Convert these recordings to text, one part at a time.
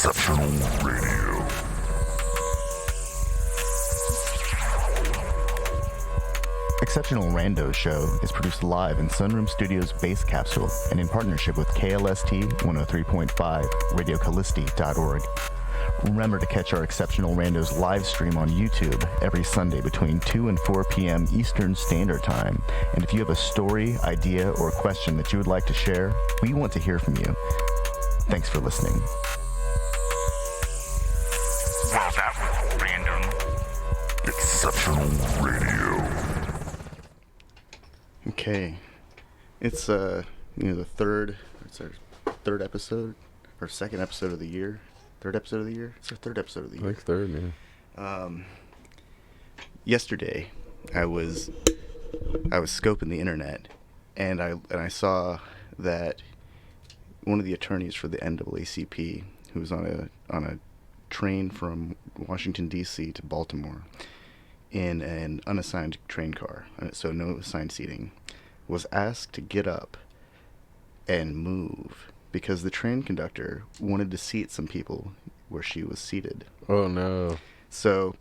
Exceptional Radio. Exceptional Randos Show is produced live in Sunroom Studios' Base Capsule and in partnership with KLST 103.5, RadioCallisti.org. Remember to catch our Exceptional Randos live stream on YouTube every Sunday between 2 and 4 p.m. Eastern Standard Time. And if you have a story, idea, or question that you would like to share, we want to hear from you. Thanks for listening. Well, that was random. Exceptional Radio. Okay. It's the third episode or second episode of the year. Third episode of the year? It's our third episode of the year. I think third, yeah. Yesterday, I was scoping the internet, and I saw that one of the attorneys for the NAACP, who was on a train from Washington D.C. to Baltimore in an unassigned train car, so no assigned seating, was asked to get up and move because the train conductor wanted to seat some people where she was seated. Oh no! So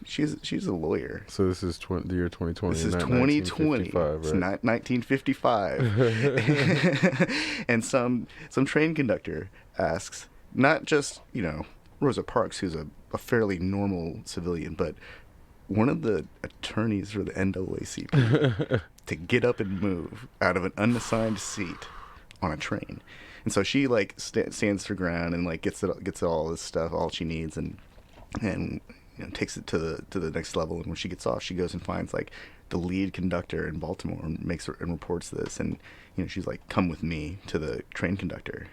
she's a lawyer. So this is the year 2020. This is 2020. Right? It's 1955, and some train conductor asks not just Rosa Parks, who's a fairly normal civilian, but one of the attorneys for the NAACP to get up and move out of an unassigned seat on a train. And so she stands her ground and gets all this stuff, all she needs, and takes it to the next level. And when she gets off, she goes and finds the lead conductor in Baltimore and reports this. And she's like, "Come with me," to the train conductor.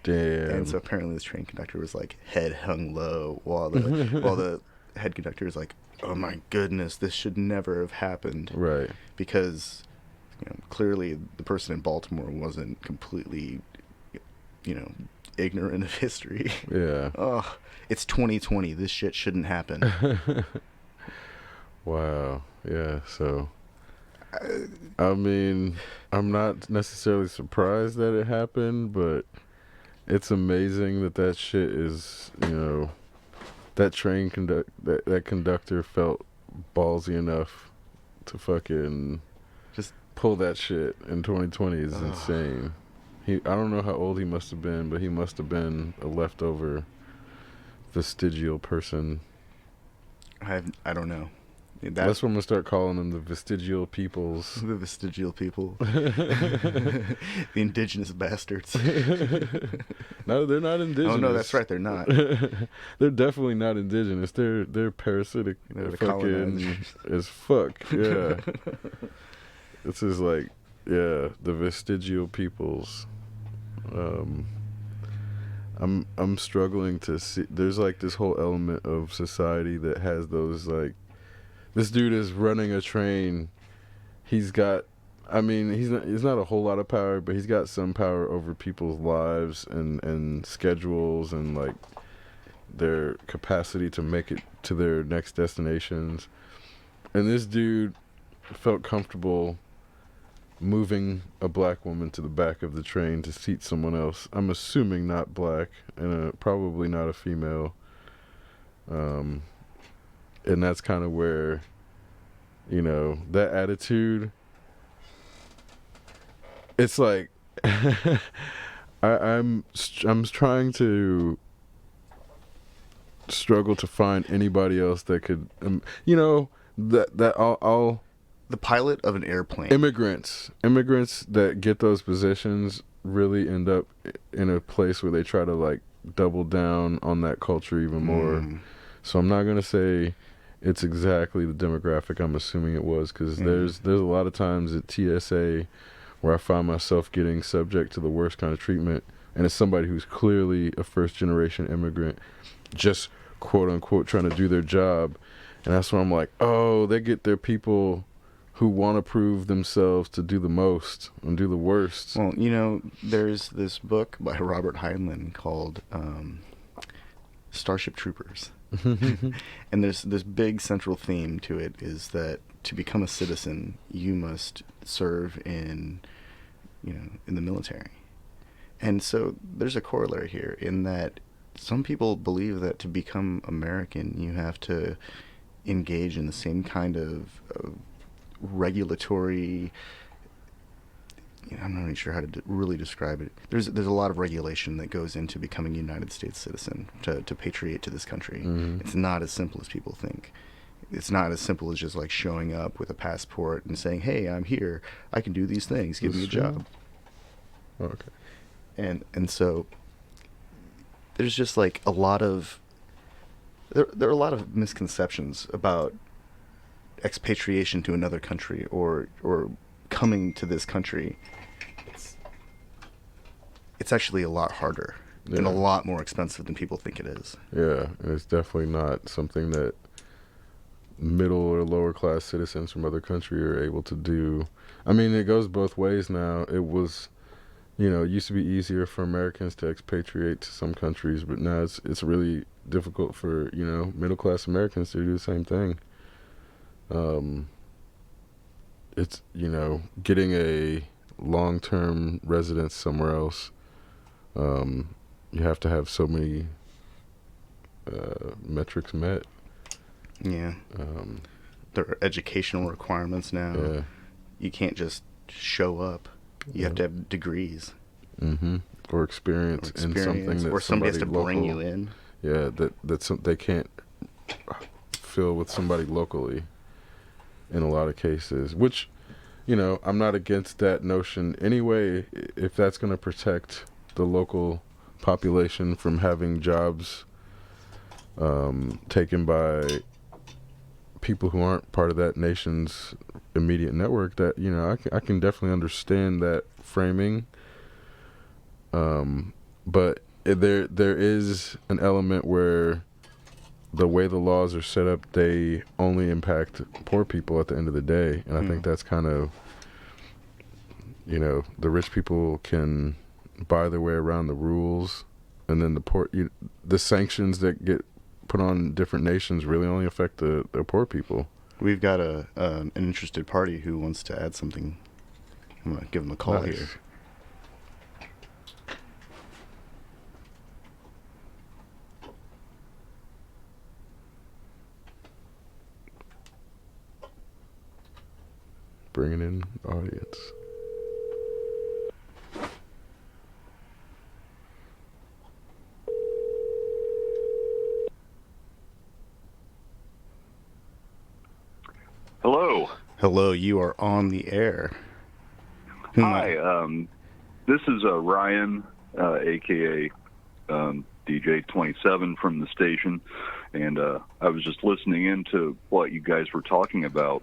Damn. And so apparently this train conductor was head hung low while the head conductor is like, "Oh my goodness, this should never have happened." Right. Because clearly the person in Baltimore wasn't completely ignorant of history. Yeah. Oh, it's 2020. This shit shouldn't happen. Wow. Yeah. So, I mean, I'm not necessarily surprised that it happened, but it's amazing that shit is, that train that conductor felt ballsy enough to fucking just pull that shit in 2020 is insane. I don't know how old he must have been, but he must have been a leftover vestigial person. I don't know. That's what I'm gonna start calling them, the vestigial peoples. The vestigial people. The indigenous bastards. No, they're not indigenous. Oh no, that's right, they're not. They're definitely not indigenous. They're parasitic. They're the fucking as fuck. Yeah. This is the vestigial peoples. I'm struggling to see. There's this whole element of society that has those this dude is running a train. He's got, he's not a whole lot of power, but he's got some power over people's lives and schedules and their capacity to make it to their next destinations. And this dude felt comfortable moving a black woman to the back of the train to seat someone else. I'm assuming not black, and probably not a female. And that's kind of where, that attitude, it's I'm trying to struggle to find anybody else that could, that I'll the pilot of an airplane. Immigrants that get those positions really end up in a place where they try to double down on that culture even more. So I'm not gonna say it's exactly the demographic I'm assuming it was, because there's a lot of times at TSA where I find myself getting subject to the worst kind of treatment, and it's somebody who's clearly a first generation immigrant, just quote unquote trying to do their job, and that's where I'm like, oh, they get their people who want to prove themselves to do the most and do the worst. Well, there's this book by Robert Heinlein called Starship Troopers. And there's this big central theme to it is that to become a citizen, you must serve in the military. And so there's a corollary here in that some people believe that to become American, you have to engage in the same kind of regulatory. I'm not really sure how to really describe it. There's a lot of regulation that goes into becoming a United States citizen to patriate to this country. Mm-hmm. It's not as simple as people think. It's not as simple as just like showing up with a passport and saying, "Hey, I'm here. I can do these things. Give me a job." Okay. And so there's just like a lot of there are a lot of misconceptions about expatriation to another country or coming to this country. It's actually a lot harder and a lot more expensive than people think it is. Yeah, it's definitely not something that middle or lower class citizens from other countries are able to do. I mean, it goes both ways now. It was, it used to be easier for Americans to expatriate to some countries, but now it's really difficult for, middle class Americans to do the same thing. It's, getting a long-term residence somewhere else. You have to have so many metrics met. Yeah. There are educational requirements now. Yeah. You can't just show up. You have to have degrees. Mm-hmm. Or experience in something that or somebody has to local, bring you in. Yeah, they can't fill with somebody locally in a lot of cases, which, I'm not against that notion anyway, if that's going to protect the local population from having jobs taken by people who aren't part of that nation's immediate network. That I can definitely understand that framing, but there is an element where the way the laws are set up, they only impact poor people at the end of the day, and I think that's kind of, the rich people can buy their way around the rules, and then the poor, the sanctions that get put on different nations really only affect the poor people. We've got an interested party who wants to add something. I'm going to give them a call here. Bringing in audience. Hello. Hello, you are on the air. Hi, this is Ryan, a.k.a. DJ27 from the station, and I was just listening into what you guys were talking about,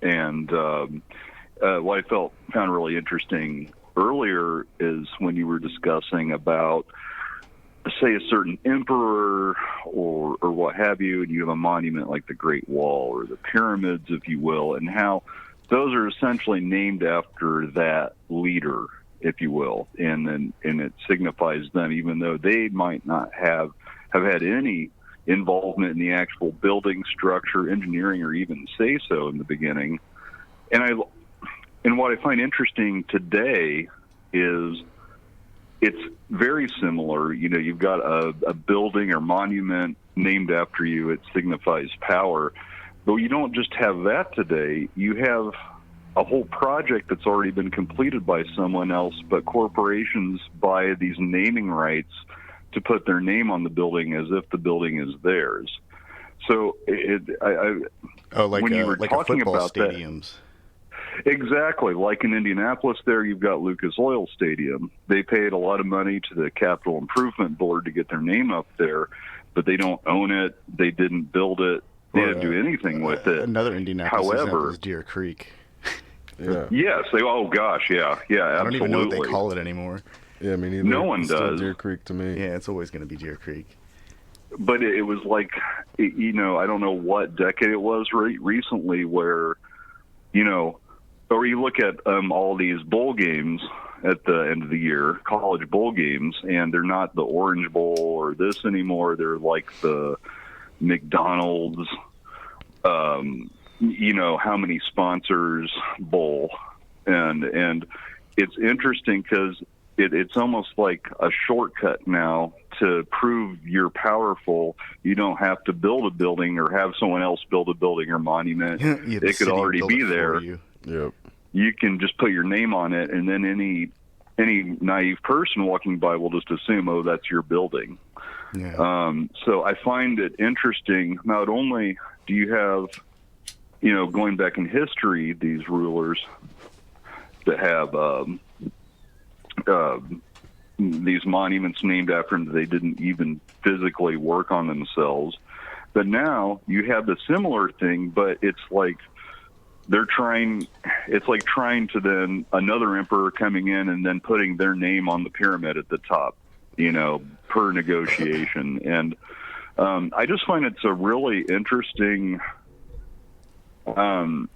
and what I found really interesting earlier is when you were discussing about, say, a certain emperor or what have you, and you have a monument like the Great Wall or the pyramids, if you will, and how those are essentially named after that leader, if you will, and it signifies them, even though they might not have had any involvement in the actual building structure, engineering, or even say so in the beginning. And what I find interesting today is it's very similar. You've got a building or monument named after you. It signifies power. But you don't just have that today. You have a whole project that's already been completed by someone else, but corporations buy these naming rights to put their name on the building as if the building is theirs. So when you were talking about stadiums. Exactly. Like in Indianapolis there, you've got Lucas Oil Stadium. They paid a lot of money to the Capital Improvement Board to get their name up there, but they don't own it. They didn't build it. They didn't do anything with it. Another Indianapolis example is Deer Creek. Yeah. Yes. Oh, gosh. Yeah. Yeah, absolutely. I don't even know what they call it anymore. Yeah, me neither. No one it's still does. Deer Creek to me. Yeah, it's always going to be Deer Creek. But it was like, I don't know what decade it was recently where, or you look at all these bowl games at the end of the year, college bowl games, and they're not the Orange Bowl or this anymore. They're like the McDonald's, how many sponsors bowl. And it's interesting because it's almost like a shortcut now to prove you're powerful, you don't have to build a building or have someone else build a building or monument. It could already be there. Yep. You can just put your name on it, and then any naive person walking by will just assume, oh, that's your building. Yeah. So I find it interesting. Not only do you have, going back in history, these rulers that have these monuments named after them that they didn't even physically work on themselves, but now you have the similar thing, but it's like it's like trying to then another emperor coming in and then putting their name on the pyramid at the top, per negotiation. And I just find it's a really interesting and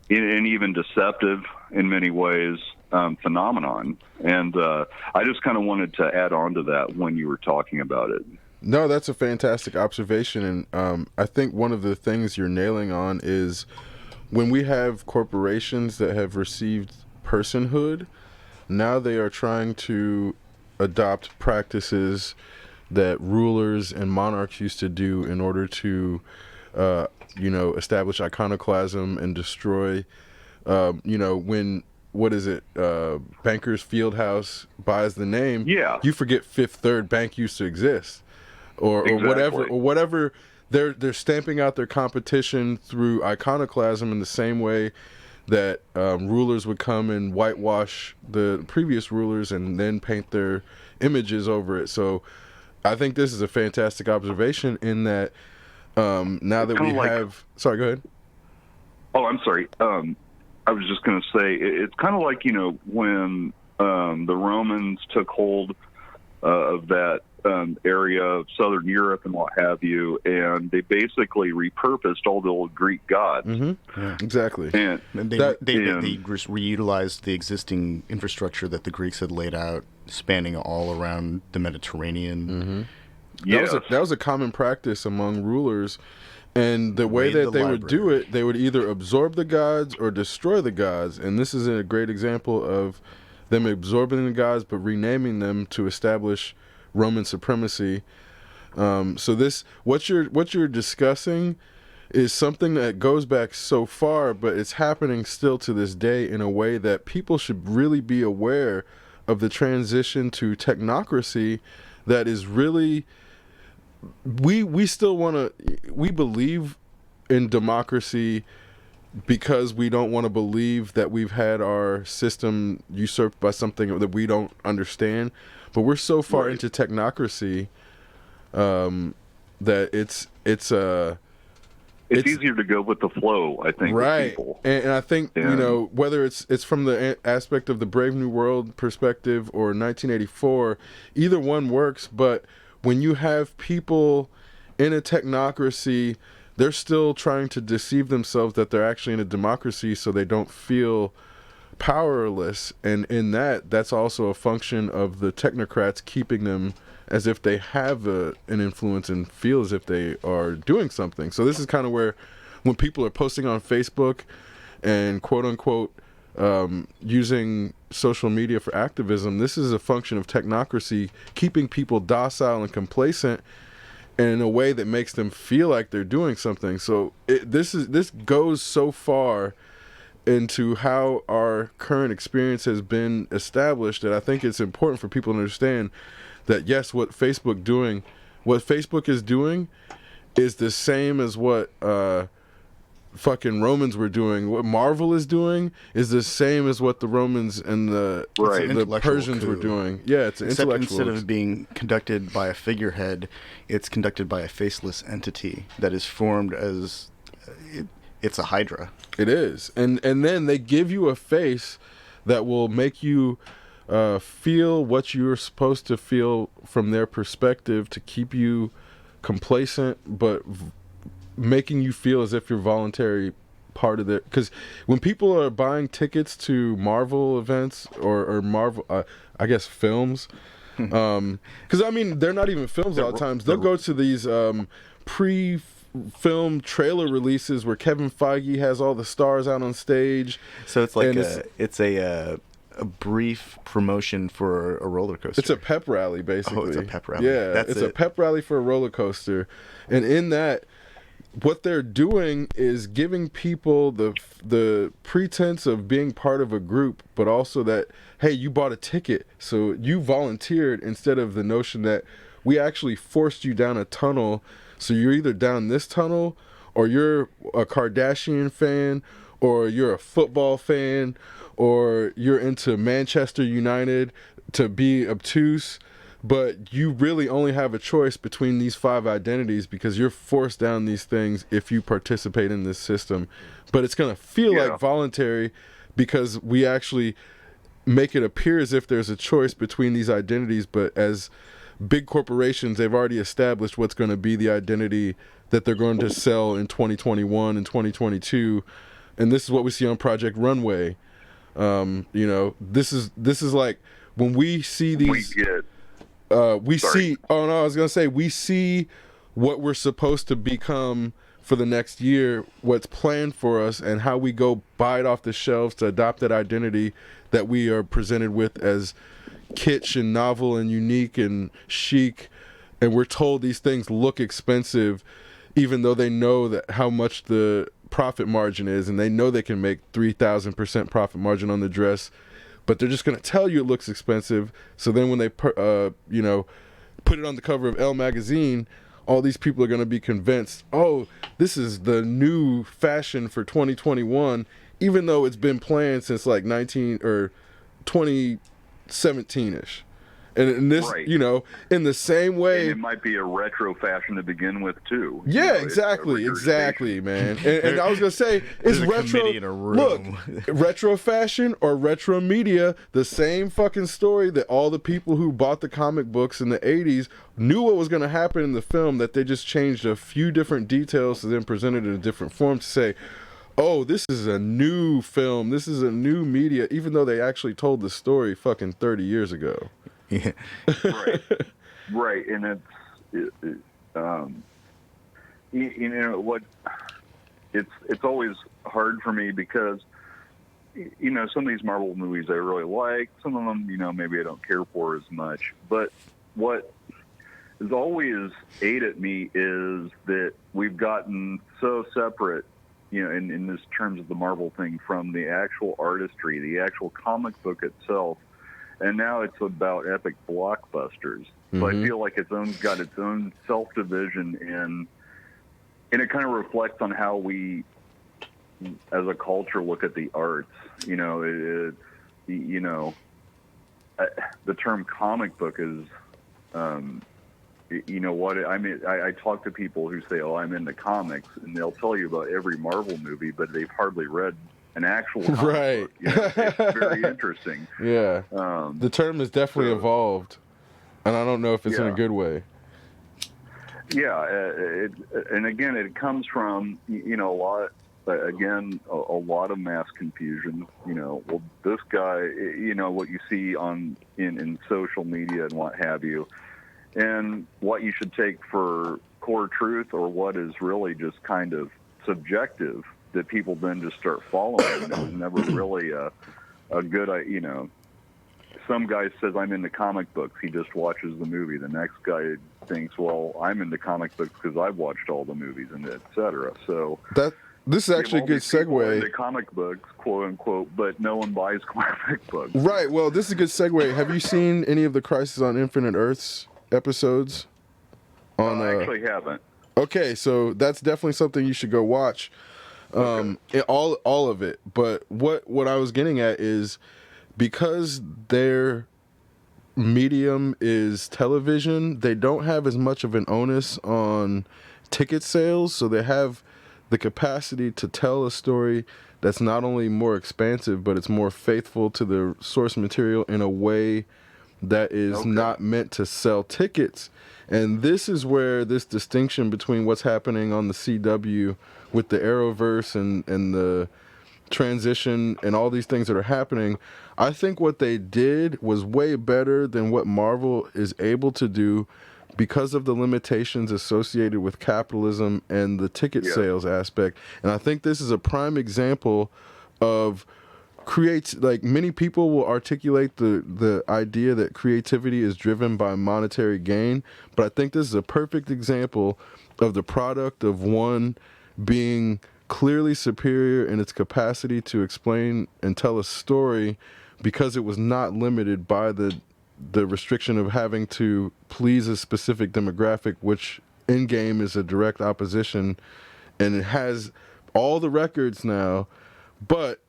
even deceptive in many ways phenomenon. And I just kind of wanted to add on to that when you were talking about it. No, that's a fantastic observation. And I think one of the things you're nailing on is when we have corporations that have received personhood, now they are trying to adopt practices that rulers and monarchs used to do in order to, establish iconoclasm and destroy, when, what is it, Bankers Fieldhouse buys the name, you forget Fifth Third Bank used to exist, or whatever. They're stamping out their competition through iconoclasm in the same way that rulers would come and whitewash the previous rulers and then paint their images over it. So I think this is a fantastic observation in that now that we have... Sorry, go ahead. Oh, I'm sorry. I was just going to say, it's kind of like, when the Romans took hold of that area of Southern Europe and what have you, and they basically repurposed all the old Greek gods. Mm-hmm. Yeah, exactly. And they just reutilized the existing infrastructure that the Greeks had laid out, spanning all around the Mediterranean. Mm-hmm. That was a common practice among rulers, and the way that they would do it, they would either absorb the gods or destroy the gods. And this is a great example of them absorbing the gods but renaming them to establish Roman supremacy. So this, what you're discussing, is something that goes back so far, but it's happening still to this day in a way that people should really be aware of the transition to technocracy. That is really, we still want to, we believe in democracy because we don't want to believe that we've had our system usurped by something that we don't understand. But we're so far into technocracy that it's easier to go with the flow, I think. Right. With people. And I think, whether it's from the aspect of the Brave New World perspective or 1984, either one works. But when you have people in a technocracy, they're still trying to deceive themselves that they're actually in a democracy so they don't feel powerless. And in that's also a function of the technocrats keeping them as if they have an influence and feel as if they are doing something. So this is kind of where, when people are posting on Facebook and quote unquote using social media for activism, this is a function of technocracy keeping people docile and complacent and in a way that makes them feel like they're doing something. So this goes so far into how our current experience has been established that I think it's important for people to understand that, yes, what Facebook is doing is the same as what fucking Romans were doing. What Marvel is doing is the same as what the Romans and the Persians were doing. Yeah, it's Except intellectual. Instead of being conducted by a figurehead, it's conducted by a faceless entity that is formed as... It's a hydra. It is. And then they give you a face that will make you feel what you're supposed to feel from their perspective to keep you complacent, but making you feel as if you're voluntary part of it. Because when people are buying tickets to Marvel events or Marvel, I guess films, because I mean, they're not even films a lot of times. They'll go to these pre-film trailer releases where Kevin Feige has all the stars out on stage. So it's like it's a a brief promotion for a roller coaster. It's a pep rally, basically. Oh, it's a pep rally. Yeah, it's a pep rally for a roller coaster. And in that, what they're doing is giving people the pretense of being part of a group, but also that, hey, you bought a ticket, so you volunteered, instead of the notion that we actually forced you down a tunnel, so you're either down this tunnel, or you're a Kardashian fan, or you're a football fan, or you're into Manchester United to be obtuse, but you really only have a choice between these 5 identities because you're forced down these things if you participate in this system. But it's going to feel like voluntary because we actually make it appear as if there's a choice between these identities, but as big corporations, they've already established what's going to be the identity that they're going to sell in 2021 and 2022. And this is what we see on Project Runway. This is like when we see these... we see what we're supposed to become for the next year, what's planned for us, and how we go buy it off the shelves to adopt that identity that we are presented with as kitsch and novel and unique and chic. And we're told these things look expensive, even though they know that how much the profit margin is, and they know they can make 3,000% profit margin on the dress, but they're just going to tell you it looks expensive. So then when they put it on the cover of Elle magazine, all these people are going to be convinced, oh, this is the new fashion for 2021, even though it's been planned since like 2017-ish. And this, in the same way... And it might be a retro fashion to begin with, too. Yeah, exactly, man. And I was going to say, it's retro... Look, retro fashion or retro media, the same fucking story that all the people who bought the comic books in the 80s knew what was going to happen in the film, that they just changed a few different details to then present it in a different form to say, oh, this is a new film, this is a new media, even though they actually told the story fucking 30 years ago. Yeah. right, and it's always hard for me because some of these Marvel movies I really like, some of them maybe I don't care for as much. But what has always ate at me is that we've gotten so separate, in this terms of the Marvel thing, from the actual artistry, the actual comic book itself. And now it's about epic blockbusters. So I feel like it's got its own self-division, and it kind of reflects on how we, as a culture, look at the arts. The term comic book is, what I mean. I talk to people who say, "Oh, I'm into comics," and they'll tell you about every Marvel movie, but they've hardly read an actual comic book. It's very interesting. Yeah. The term has definitely evolved, and I don't know if it's in a good way. Yeah, and again, it comes from a lot of mass confusion. Well, this guy, what you see in social media and what have you, and what you should take for core truth or what is really just kind of subjective that people then just start following. It was never really a good, some guy says, I'm into comic books. He just watches the movie. The next guy thinks, well, I'm into comic books because I've watched all the movies, and et cetera. So this is actually a good segue. Into comic books, quote unquote, but no one buys comic books. Right. Well, this is a good segue. Have you seen any of the Crisis on Infinite Earths episodes? I actually haven't. Okay, so that's definitely something you should go watch. All of it. But what I was getting at is, because their medium is television, they don't have as much of an onus on ticket sales, so they have the capacity to tell a story that's not only more expansive, but it's more faithful to the source material in a way that is not meant to sell tickets. And this is where this distinction between what's happening on the CW with the Arrowverse and the transition and all these things that are happening, I think what they did was way better than what Marvel is able to do because of the limitations associated with capitalism and the ticket sales aspect. And I think this is a prime example of creates, like, many people will articulate the idea that creativity is driven by monetary gain, but I think this is a perfect example of the product of one being clearly superior in its capacity to explain and tell a story, because it was not limited by the restriction of having to please a specific demographic, which in game is a direct opposition, and it has all the records now. But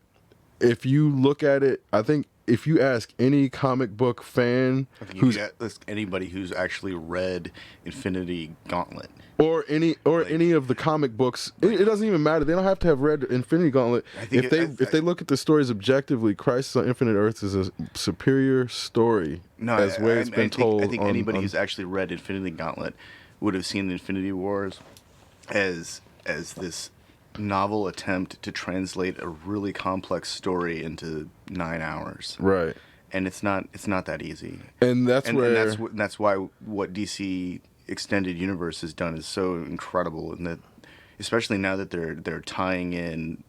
if you look at it, I think if you ask any comic book fan who's anybody who's actually read Infinity Gauntlet or any of the comic books, it doesn't even matter. They don't have to have read Infinity Gauntlet. If they look at the stories objectively, Crisis on Infinite Earths is a superior story. Told. I think anybody who's actually read Infinity Gauntlet would have seen the Infinity Wars as this novel attempt to translate a really complex story into 9 hours. Right. And it's not that easy. And that's why what DC Extended Universe has done is so incredible, and that especially now that they're tying in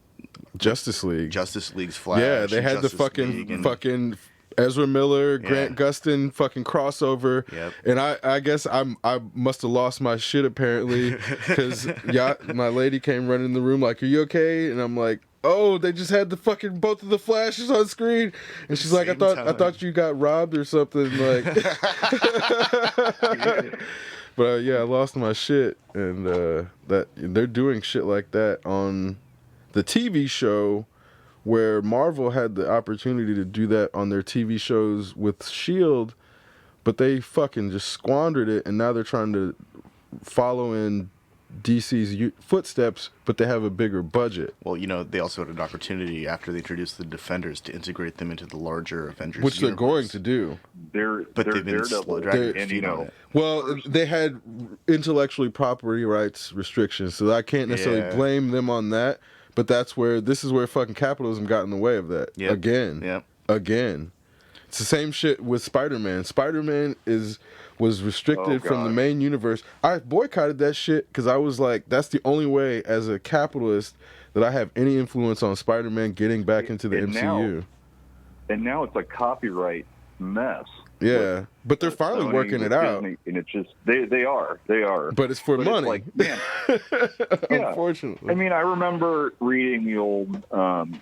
Justice League's Flash. Yeah, they had Justice the fucking Ezra Miller, Grant Gustin fucking crossover. Yep. And I guess I must have lost my shit apparently, because my lady came running in the room like, "Are you okay?" And I'm like, "Oh, they just had the fucking both of the Flashes on screen." And she's like, I thought you got robbed or something." Like, but I lost my shit, and that they're doing shit like that on the TV show, where Marvel had the opportunity to do that on their TV shows with S.H.I.E.L.D., but they fucking just squandered it, and now they're trying to follow in DC's footsteps, but they have a bigger budget. Well, they also had an opportunity after they introduced the Defenders to integrate them into the larger Avengers which universe. they're going to do. They've been dragging their feet on it. Well, they had intellectually property rights restrictions, so I can't necessarily blame them on that. But this is where fucking capitalism got in the way of that. Yep. Again. Yep. Again. It's the same shit with Spider-Man. Spider-Man was restricted from the main universe. I boycotted that shit because I was like, that's the only way as a capitalist that I have any influence on Spider-Man getting back into the MCU. Now it's a copyright mess. Yeah, but they're finally working it out. And it's just they are. But it's for money. It's like, man, unfortunately. I mean, I remember reading the old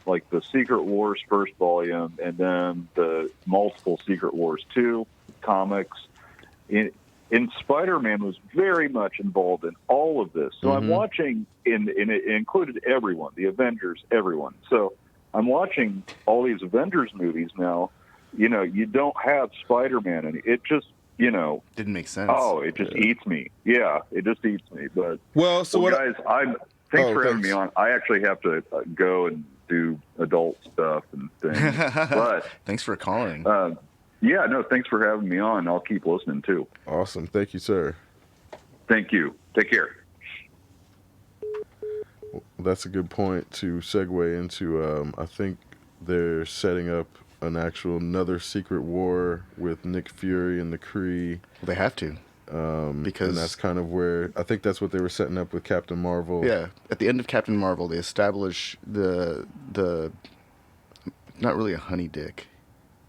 like the Secret Wars first volume, and then the multiple Secret Wars 2 comics. And Spider-Man was very much involved in all of this. So I'm watching, and it included everyone, the Avengers, everyone. So I'm watching all these Avengers movies now. You don't have Spider-Man, and it just, didn't make sense. Oh, it just eats me. Yeah, it just eats me. But guys, thanks for having me on. I actually have to go and do adult stuff and things. But thanks for calling. Thanks for having me on. I'll keep listening too. Awesome. Thank you, sir. Thank you. Take care. That's a good point to segue into. I think they're setting up another Secret War with Nick Fury and the Kree. They have to. Because and that's kind of where I think that's what they were setting up with Captain Marvel. Yeah, at the end of Captain Marvel, they establish the not really a honey dick.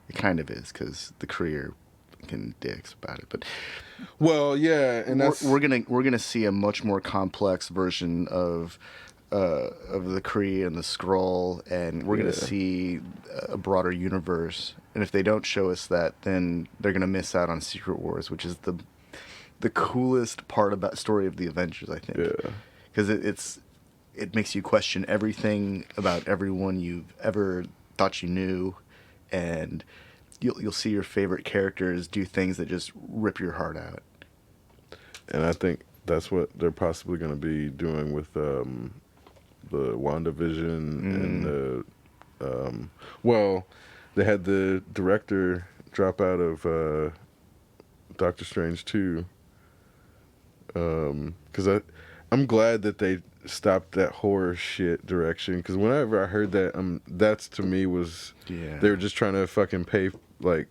It kind of is, because the Kree are fucking dicks about it. But and we're gonna see a much more complex version of the Kree and the Skrull, and we're gonna see a broader universe. And if they don't show us that, then they're gonna miss out on Secret Wars, which is the coolest part about story of the Avengers, I think. Yeah, because it makes you question everything about everyone you've ever thought you knew, and you'll see your favorite characters do things that just rip your heart out. And I think that's what they're possibly going to be doing with the WandaVision and they had the director drop out of Doctor Strange 2. Because I'm glad that they stopped that horror shit direction, because whenever I heard that, that's to me was they were just trying to fucking pay like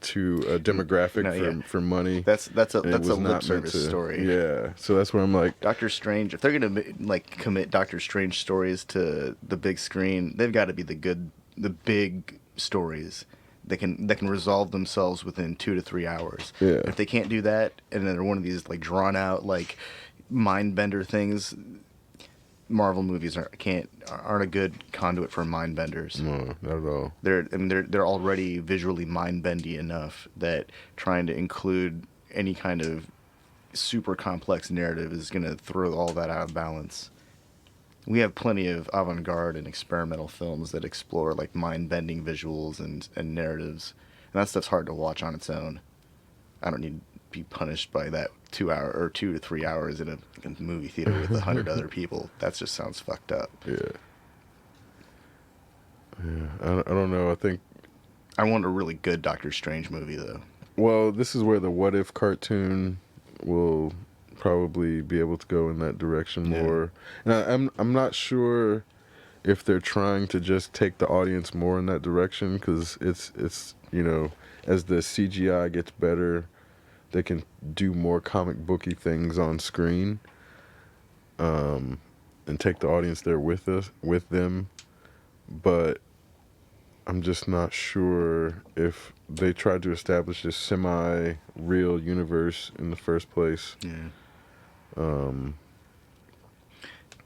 to a demographic for money. That's a lip service story. Yeah, so that's where I'm like, Doctor Strange. If they're gonna like commit Doctor Strange stories to the big screen, they've got to be the good the big stories that can resolve themselves within 2 to 3 hours. Yeah. If they can't do that, and then they're one of these like drawn out like mind bender things, Marvel movies aren't a good conduit for mind benders. No, not at all. They're already visually mind bendy enough that trying to include any kind of super complex narrative is going to throw all that out of balance. We have plenty of avant-garde and experimental films that explore like mind-bending visuals and narratives, and that stuff's hard to watch on its own. I don't need to be punished by that 2 hour or 2 to 3 hours in a movie theater with 100 other people. That just sounds fucked up. Yeah. I don't know. I think. I want a really good Doctor Strange movie though. Well, this is where the What If cartoon will probably be able to go in that direction more. And I'm not sure if they're trying to just take the audience more in that direction, because it's you know, as the CGI gets better, they can do more comic booky things on screen, and take the audience there with them. But I'm just not sure if they tried to establish this semi-real universe in the first place. Yeah.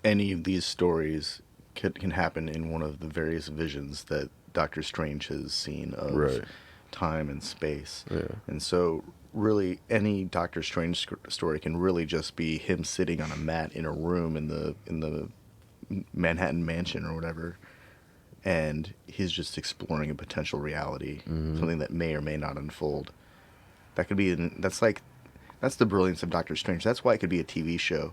Any of these stories can happen in one of the various visions that Doctor Strange has seen of time and space. Yeah. And so really any Doctor Strange story can really just be him sitting on a mat in a room in the Manhattan mansion or whatever, and he's just exploring a potential reality, something that may or may not unfold. That could be that's the brilliance of Doctor Strange. That's why it could be a TV show.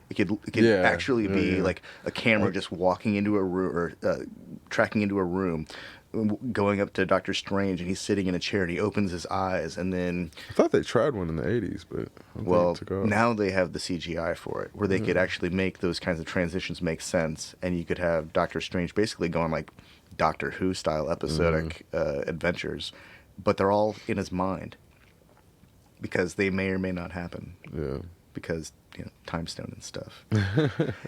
It could actually be like a camera just walking into a room or tracking into a room, going up to Doctor Strange, and he's sitting in a chair and he opens his eyes, and then I thought they tried one in the 80s, but I don't think it took off. Now they have the CGI for it, where they could actually make those kinds of transitions make sense, and you could have Doctor Strange basically going like Doctor Who style episodic adventures, but they're all in his mind because they may or may not happen. Yeah. Because time stone and stuff.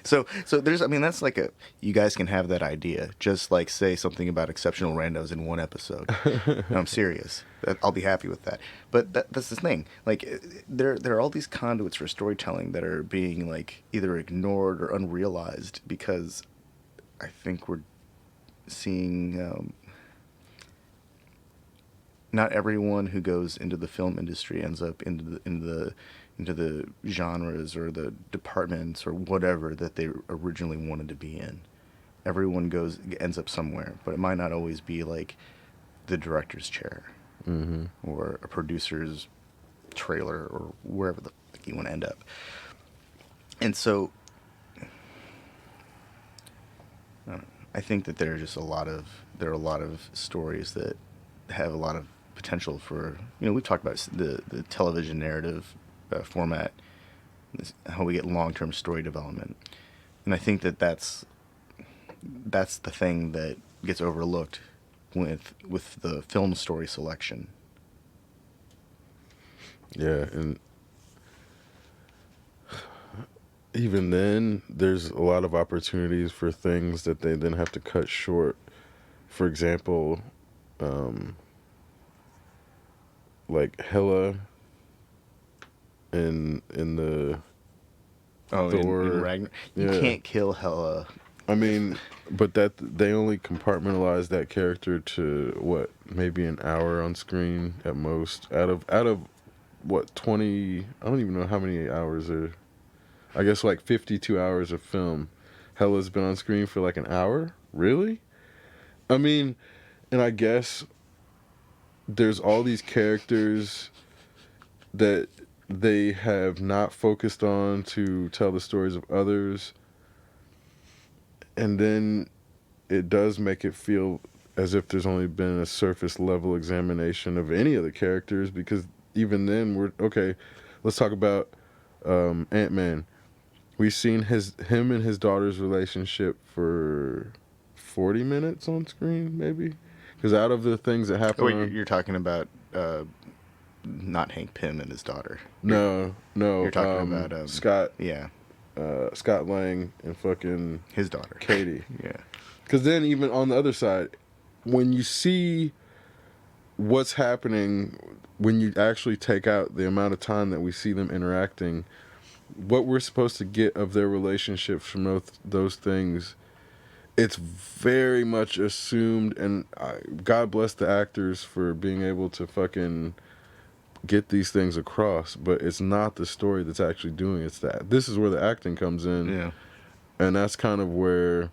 so there's, I mean, that's like you guys can have that idea. Just like say something about exceptional randos in one episode. No, I'm serious. I'll be happy with that. But that's the thing. Like there are all these conduits for storytelling that are being like either ignored or unrealized because I think we're seeing. Not everyone who goes into the film industry ends up into the genres or the departments or whatever that they originally wanted to be in. Everyone ends up somewhere, but it might not always be like the director's chair or a producer's trailer or wherever the fuck you want to end up. And so I think that there are a lot of stories that have a lot of potential for, we've talked about the television narrative format, how we get long-term story development, and I think that's the thing that gets overlooked with the film story selection. Yeah, and even then, there's a lot of opportunities for things that they then have to cut short. For example, like Hela in the Thor. In Ragnarok, you can't kill Hela. I mean, but that they only compartmentalize that character to what, maybe an hour on screen at most. Out of what, 20? I don't even know how many hours are. I guess like 52 hours of film. Hela's been on screen for like an hour. Really? I mean, and I guess there's all these characters that they have not focused on to tell the stories of others, and then it does make it feel as if there's only been a surface level examination of any of the characters, because even then let's talk about Ant-Man. We've seen him and his daughter's relationship for 40 minutes on screen, maybe. Because out of the things that happen... Wait, you're talking about not Hank Pym and his daughter. No. You're talking about... Scott. Yeah. Scott Lang and fucking... his daughter. Katie. Yeah. Because then even on the other side, when you see what's happening, when you actually take out the amount of time that we see them interacting, what we're supposed to get of their relationships from those things, it's very much assumed, and God bless the actors for being able to fucking get these things across, but it's not the story that's actually doing it. It's that this is where the acting comes in. Yeah. And that's kind of where,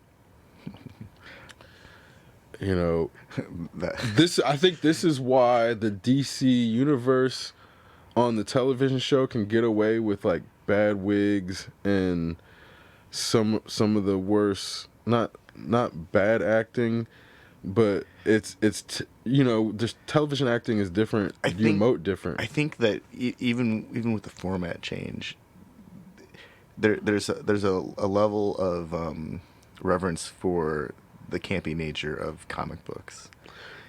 you know, I think this is why the DC universe on the television show can get away with like bad wigs and some of the worst, not bad acting, but it's just television acting is different. You emote different. I think that even with the format change, there's a level of reverence for the campy nature of comic books.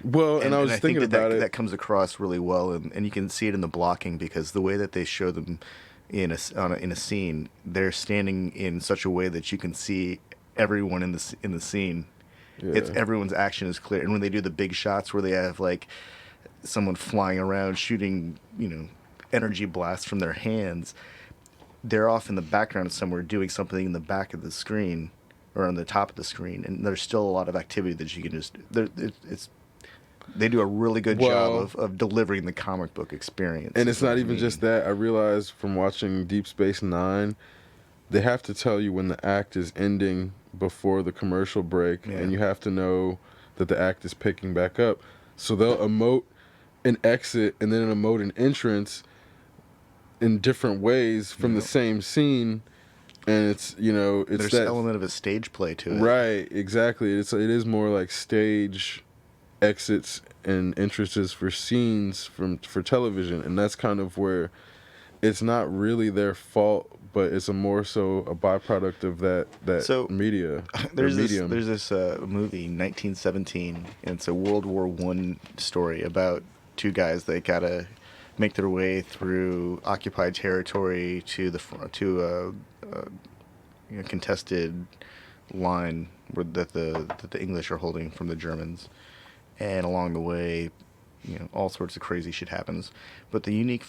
Well, and I was thinking about it. That comes across really well, and you can see it in the blocking, because the way that they show them in a scene, they're standing in such a way that you can see everyone in the scene. Yeah. Everyone's action is clear, and when they do the big shots where they have like someone flying around shooting, energy blasts from their hands, they're off in the background somewhere doing something in the back of the screen or on the top of the screen, and there's still a lot of activity that you can just. They do a really good job of delivering the comic book experience. And it's not even just that. I realized from watching Deep Space Nine, they have to tell you when the act is ending before the commercial break, and you have to know that the act is picking back up. So they'll emote an exit and then an emote an entrance in different ways from the same scene, and it's there's that element of a stage play to it. Right, exactly. It is more like stage exits and entrances for scenes for television, and that's kind of where it's not really their fault, but it's more so a byproduct of that media. There's this movie 1917, and it's a World War I story about two guys that gotta make their way through occupied territory to a contested line that the English are holding from the Germans, and along the way, all sorts of crazy shit happens. But the unique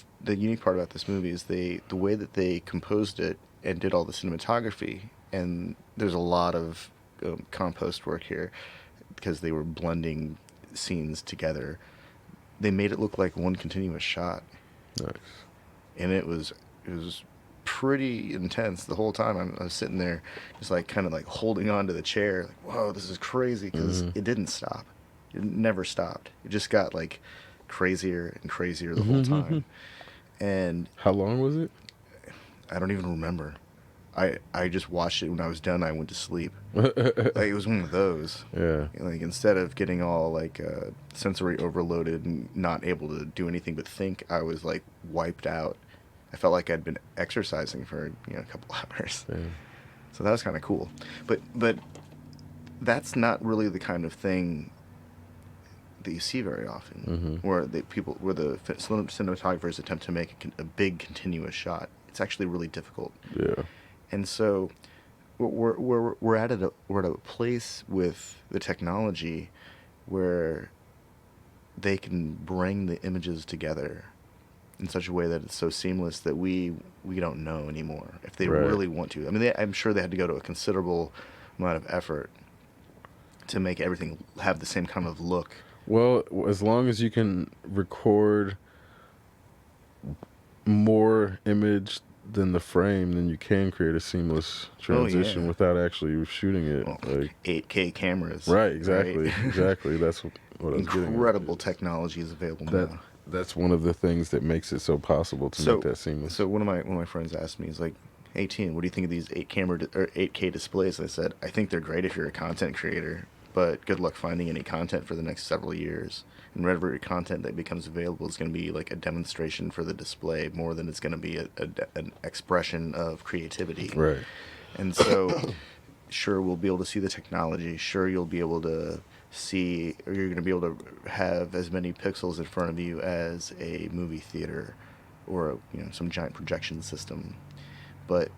part about this movie is the way that they composed it and did all the cinematography, and there's a lot of compost work here because they were blending scenes together. They made it look like one continuous shot. Nice. And it was pretty intense the whole time. I was sitting there just like kind of like holding on to the chair, like, whoa, this is crazy, because it didn't stop. It never stopped. It just got like crazier and crazier the whole time. And how long was it? I don't even remember. I just watched it. When I was done, I went to sleep. Like, it was one of those. Yeah. Like, instead of getting all like sensory overloaded and not able to do anything but think, I was like wiped out. I felt like I'd been exercising for a couple hours. Yeah. So that was kind of cool. But that's not really the kind of thing that you see very often, where the cinematographers attempt to make a big continuous shot. It's actually really difficult. Yeah. And so we're at a place with the technology where they can bring the images together in such a way that it's so seamless that we don't know anymore if they really want to. I mean, I'm sure they had to go to a considerable amount of effort to make everything have the same kind of look. Well, as long as you can record more image than the frame, then you can create a seamless transition without actually shooting it. Well, like 8K cameras. Right, exactly. Right? Exactly. That's what I was getting at. Incredible technology is available now. That's one of the things that makes it so possible to make that seamless. So one of my friends asked me, he's like, "Hey, Tien, what do you think of these 8K displays?" I said, "I think they're great if you're a content creator, but good luck finding any content for the next several years. And whatever content that becomes available is going to be like a demonstration for the display more than it's going to be an expression of creativity." Right. And so, sure, we'll be able to see the technology. Sure, you'll be able to see, or you're going to be able to have as many pixels in front of you as a movie theater or some giant projection system. But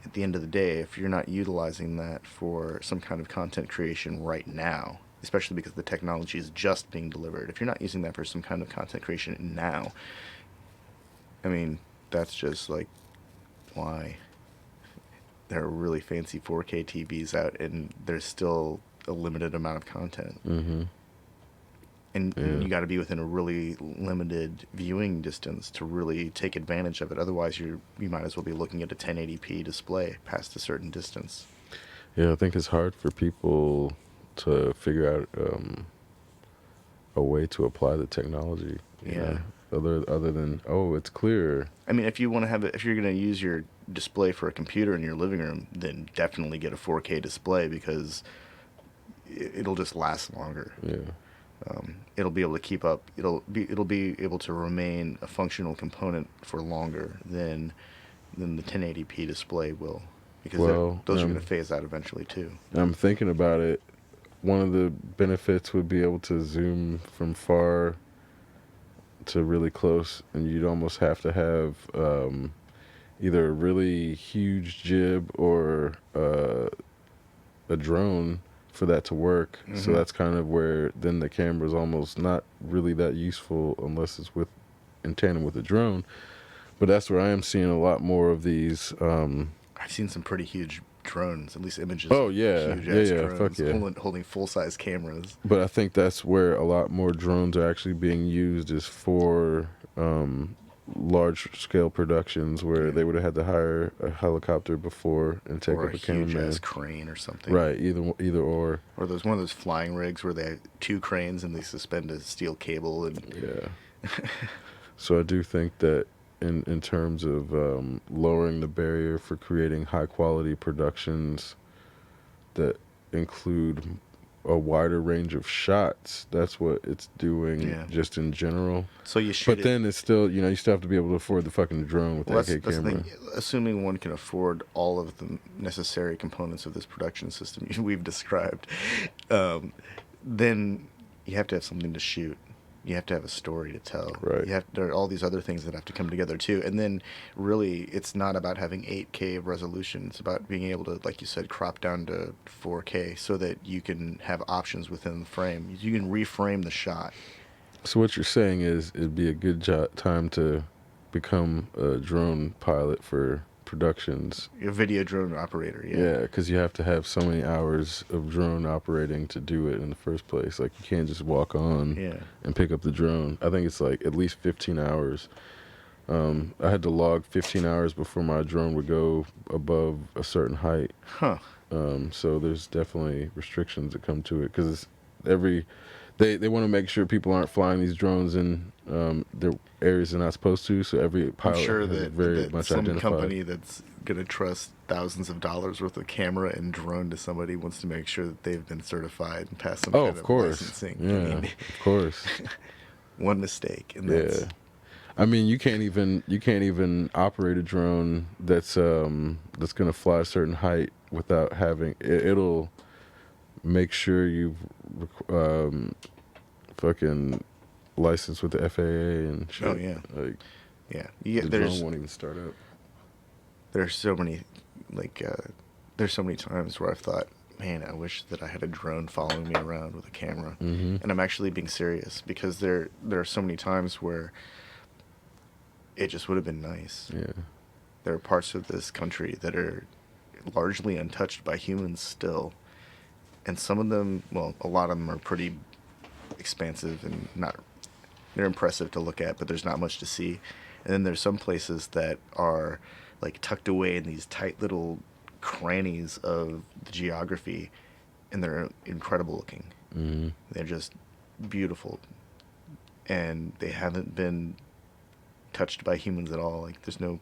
at the end of the day, if you're not utilizing that for some kind of content creation right now, especially because the technology is just being delivered. If you're not using that for some kind of content creation now, I mean, that's just like, why? There are really fancy 4K TVs out, and there's still a limited amount of content. Mm-hmm. And Yeah. you got to be within a really limited viewing distance to really take advantage of it. Otherwise, you might as well be looking at a 1080p display past a certain distance. Yeah, I think it's hard for people to figure out a way to apply the technology. You Yeah. know? Other than, oh, it's clear. I mean, if you want to have it, if you're going to use your display for a computer in your living room, then definitely get a 4K display, because it'll just last longer. Yeah. It'll be able to keep up. It'll be able to remain a functional component for longer than the 1080p display will, because those are going to phase out eventually too. I'm thinking about it. One of the benefits would be able to zoom from far to really close, and you'd almost have to have either a really huge jib or a drone for that to work. Mm-hmm. So that's kind of where then the camera's almost not really that useful unless it's in tandem with a drone. But that's where I am seeing a lot more of these. I've seen some pretty huge drones, at least images. Oh yeah, huge yeah, drones, fuck yeah. holding full size cameras. But I think that's where a lot more drones are actually being used, is for large scale productions where they would have had to hire a helicopter before and take Or up a a huge cameraman. ass crane or something. Right, either or. Or there's one of those flying rigs where they have two cranes and they suspend a steel cable and Yeah. So I do think that in terms of lowering the barrier for creating high quality productions that include a wider range of shots, that's what it's doing just in general. So you shoot But then it's still, you still have to be able to afford the fucking drone with well, the AK that's camera. the thing. Assuming one can afford all of the necessary components of this production system we've described, then you have to have something to shoot. You have to have a story to tell. Right. There are all these other things that have to come together too. And then really it's not about having 8K of resolution. It's about being able to, like you said, crop down to 4K so that you can have options within the frame. You can reframe the shot. So what you're saying is it'd be a good time to become a drone pilot for productions. A video drone operator, Yeah, because you have to have so many hours of drone operating to do it in the first place. Like, you can't just walk on and pick up the drone. I think it's like at least 15 hours. I had to log 15 hours before my drone would go above a certain height. Huh. So there's definitely restrictions that come to it, because they want to make sure people aren't flying these drones in their areas they're not supposed to. So every pilot I'm sure has that, very that much some identified. company that's going to trust thousands of dollars worth of camera and drone to somebody wants to make sure that they've been certified and passed some kind of licensing. Yeah, I mean, of course. one mistake, and that's... I mean, you can't even operate a drone that's gonna fly a certain height without having it'll make sure you've fucking licensed with the FAA and shit. Oh yeah, like yeah. The drone won't even start up. There's so many there's so many times where I've thought, man, I wish that I had a drone following me around with a camera. Mm-hmm. And I'm actually being serious, because there are so many times where it just would have been nice. Yeah. There are parts of this country that are largely untouched by humans still. And some of them, well, a lot of them are pretty expansive and they're impressive to look at, but there's not much to see. And then there's some places that are like tucked away in these tight little crannies of the geography, and they're incredible looking. Mm-hmm. They're just beautiful. And they haven't been touched by humans at all. Like, there's no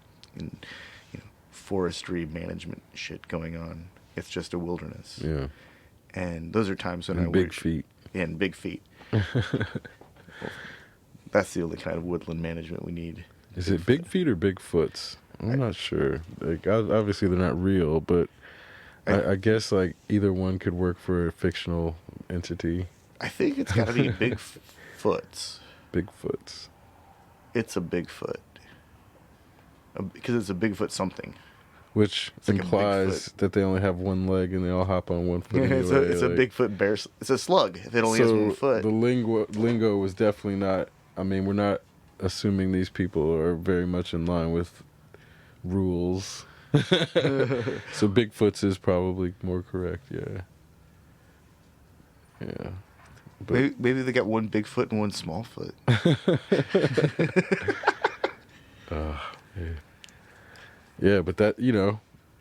forestry management shit going on. It's just a wilderness. Yeah. And those are times when and I big wish... feet. Yeah, and big feet. Well, that's the only kind of woodland management we need. Is it big feet or big foots? I'm not sure. Like, obviously they're not real, but I guess like either one could work for a fictional entity. I think it's got to be Bigfoots. Bigfoots. It's a Bigfoot. Because it's a Bigfoot something. which It's like a implies that they only have one leg and they all hop on one foot anyway. It's a Bigfoot bear. It's a slug. If it only has one foot. The lingo was definitely not. I mean, we're not assuming these people are very much in line with rules. So Bigfoot's is probably more correct. Yeah. Yeah. But Maybe they got one big foot and one small foot. yeah, but that,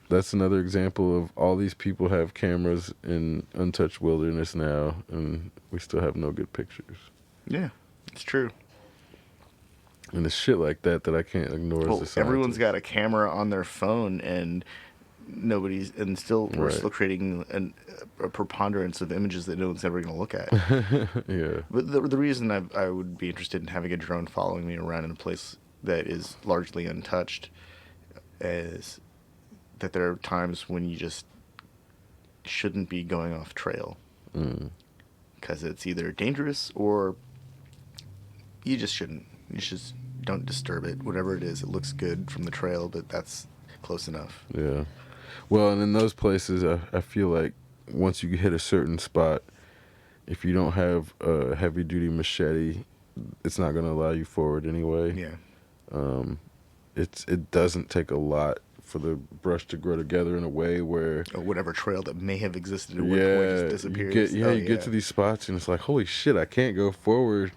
that's another example of all these people have cameras in untouched wilderness now, and we still have no good pictures. Yeah, it's true. And it's shit like that I can't ignore as a scientist. Everyone's got a camera on their phone, and we're still creating a preponderance of images that no one's ever going to look at. Yeah. But the reason I would be interested in having a drone following me around in a place that is largely untouched is that there are times when you just shouldn't be going off trail. Because it's either dangerous or you just shouldn't. You just don't disturb it. Whatever it is, it looks good from the trail, but that's close enough. Yeah. Well, and in those places, I feel like once you hit a certain spot, if you don't have a heavy-duty machete, it's not going to allow you forward anyway. Yeah. It doesn't take a lot for the brush to grow together in a way where... Or whatever trail that may have existed at one point just disappears. You get to these spots and it's like, holy shit, I can't go forward.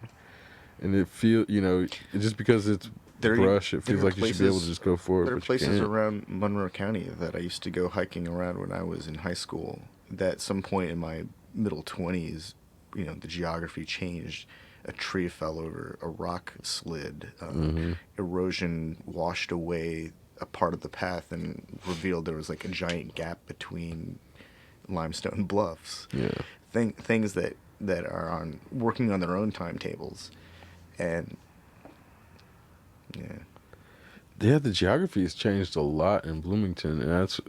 And it feels, just because it's brush, it feels like you should be able to just go forward. There are places around Monroe County that I used to go hiking around when I was in high school that at some point in my middle 20s, the geography changed. A tree fell over, a rock slid, erosion washed away a part of the path and revealed there was like a giant gap between limestone bluffs. Yeah. Things that are working on their own timetables. And yeah, the geography has changed a lot in Bloomington, and that's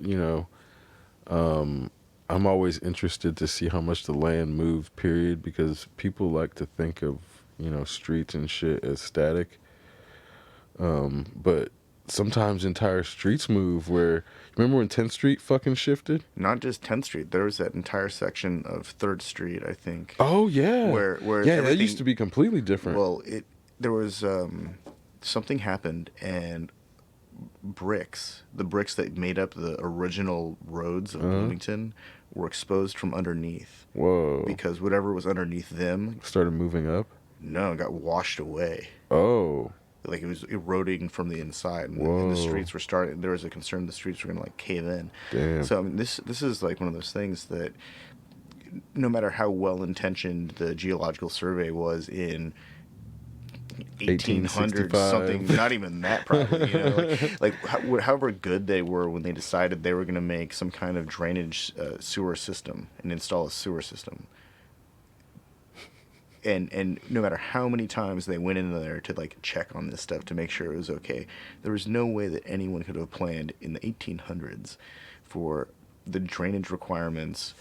I'm always interested to see how much the land moved, period, because people like to think of streets and shit as static, but sometimes entire streets move. Where remember when 10th Street fucking shifted? Not just 10th Street. There was that entire section of 3rd Street, I think. Oh yeah, where that used to be completely different. Well, there was something happened, and the bricks that made up the original roads of Bloomington were exposed from underneath. Whoa! Because whatever was underneath them started moving up. No, it got washed away. Oh. Like it was eroding from the inside, and the streets were starting. There was a concern the streets were going to cave in. Damn. So I mean, this is like one of those things that, no matter how well intentioned the geological survey was in 1800 something, not even that probably. Like however good they were when they decided they were going to make some kind of drainage sewer system and install a sewer system. And no matter how many times they went in there to like check on this stuff to make sure it was okay, there was no way that anyone could have planned in the 1800s for the drainage requirements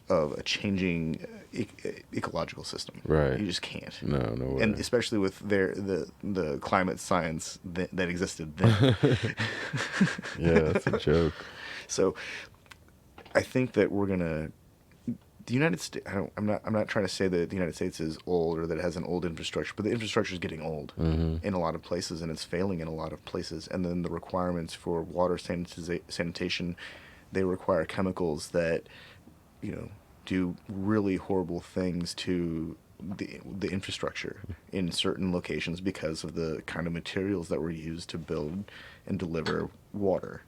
of a changing ecological system. Right. You just can't. No way. And especially with the climate science that existed then. Yeah, that's a joke. So I think that we're gonna. The United States. I'm not trying to say that the United States is old or that it has an old infrastructure, but the infrastructure is getting old in a lot of places, and it's failing in a lot of places. And then the requirements for water sanitation, they require chemicals that, do really horrible things to the infrastructure in certain locations because of the kind of materials that were used to build and deliver water.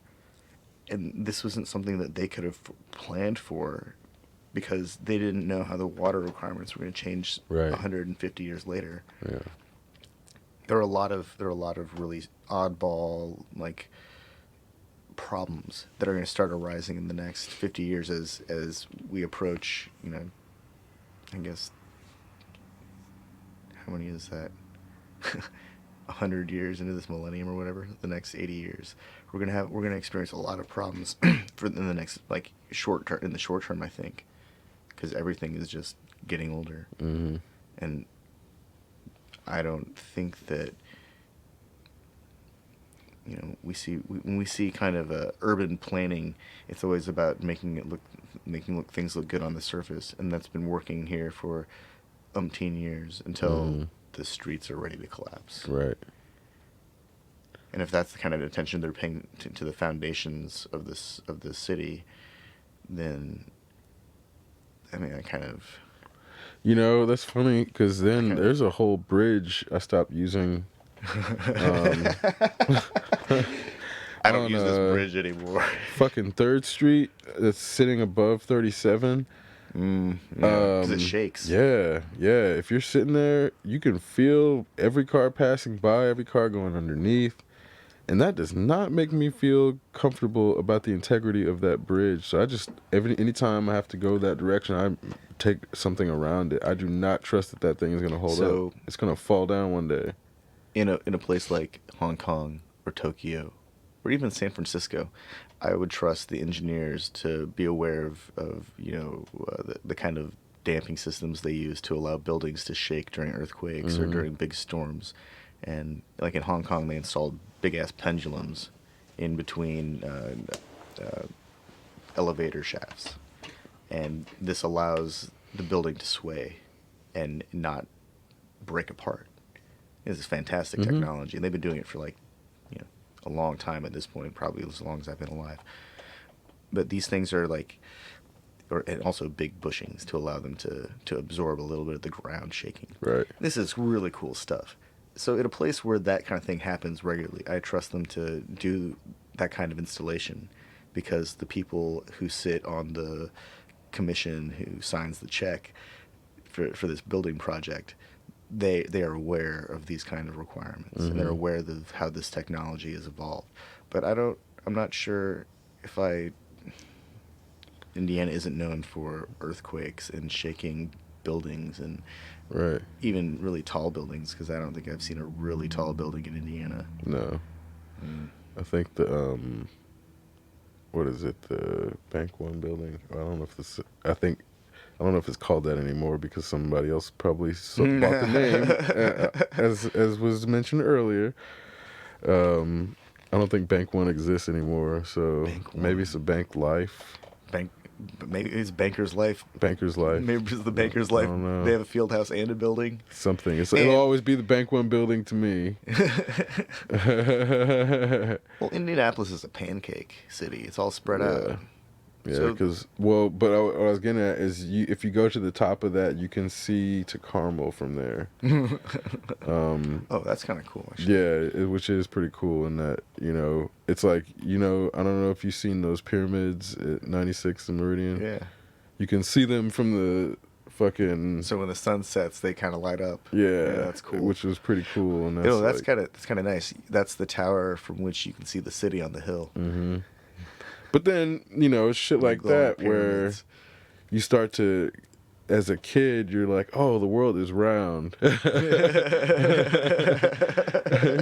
And this wasn't something that they could have planned for, because they didn't know how the water requirements were going to change 150 years later. Yeah. There are a lot of really oddball like problems that are going to start arising in the next 50 years as we approach, I guess, how many is that? 100 years into this millennium or whatever, the next 80 years. We're going to experience a lot of problems in the next short term, I think. Because everything is just getting older. Mm-hmm. And I don't think that, when we see kind of urban planning, it's always about making things look good on the surface, and that's been working here for umpteen years until the streets are ready to collapse. Right. And if that's the kind of attention they're paying to the foundations of this city, then I mean, I kind of. That's funny because then there's a whole bridge I stopped using. I don't use this bridge anymore. Fucking 3rd Street that's sitting above 37. Because it shakes. Yeah. If you're sitting there, you can feel every car passing by, every car going underneath. And that does not make me feel comfortable about the integrity of that bridge. So I just, anytime I have to go that direction, I take something around it. I do not trust that thing is going to hold up. It's going to fall down one day. In a place like Hong Kong or Tokyo or even San Francisco, I would trust the engineers to be aware of the kind of damping systems they use to allow buildings to shake during earthquakes or during big storms. And like in Hong Kong, they installed big-ass pendulums in between elevator shafts. And this allows the building to sway and not break apart. This is fantastic technology. And they've been doing it for a long time at this point, probably as long as I've been alive. But these things are and also big bushings to allow them to absorb a little bit of the ground shaking. Right. This is really cool stuff. So in a place where that kind of thing happens regularly, I trust them to do that kind of installation because the people who sit on the commission who signs the check for this building project, they are aware of these kind of requirements and they're aware of how this technology has evolved. But I'm not sure if Indiana isn't known for earthquakes and shaking buildings and right. even really tall buildings, because I don't think I've seen a really tall building in Indiana. No. I think the what is it, the Bank One building? I don't know if it's called that anymore because somebody else probably bought the name, as was mentioned earlier. I don't think Bank One exists anymore, so maybe it's a Bank Life. Maybe it's Banker's Life. Banker's Life. Maybe it's the Banker's Life. They have a field house and a building. Something. It'll always be the Bank One building to me. Well, Indianapolis is a pancake city. It's all spread out. Yeah, because what I was getting at is if you go to the top of that, you can see to Carmel from there. Oh, that's kind of cool, actually. Yeah, which is pretty cool in that, it's like, I don't know if you've seen those pyramids at 96 and Meridian. Yeah. You can see them from the fucking... So when the sun sets, they kind of light up. Yeah, that's cool. Which was pretty cool. And that's kind of nice. That's the tower from which you can see the city on the hill. Mm-hmm. But then, shit like that pyramids. Where you start to, as a kid, you're like, oh, the world is round.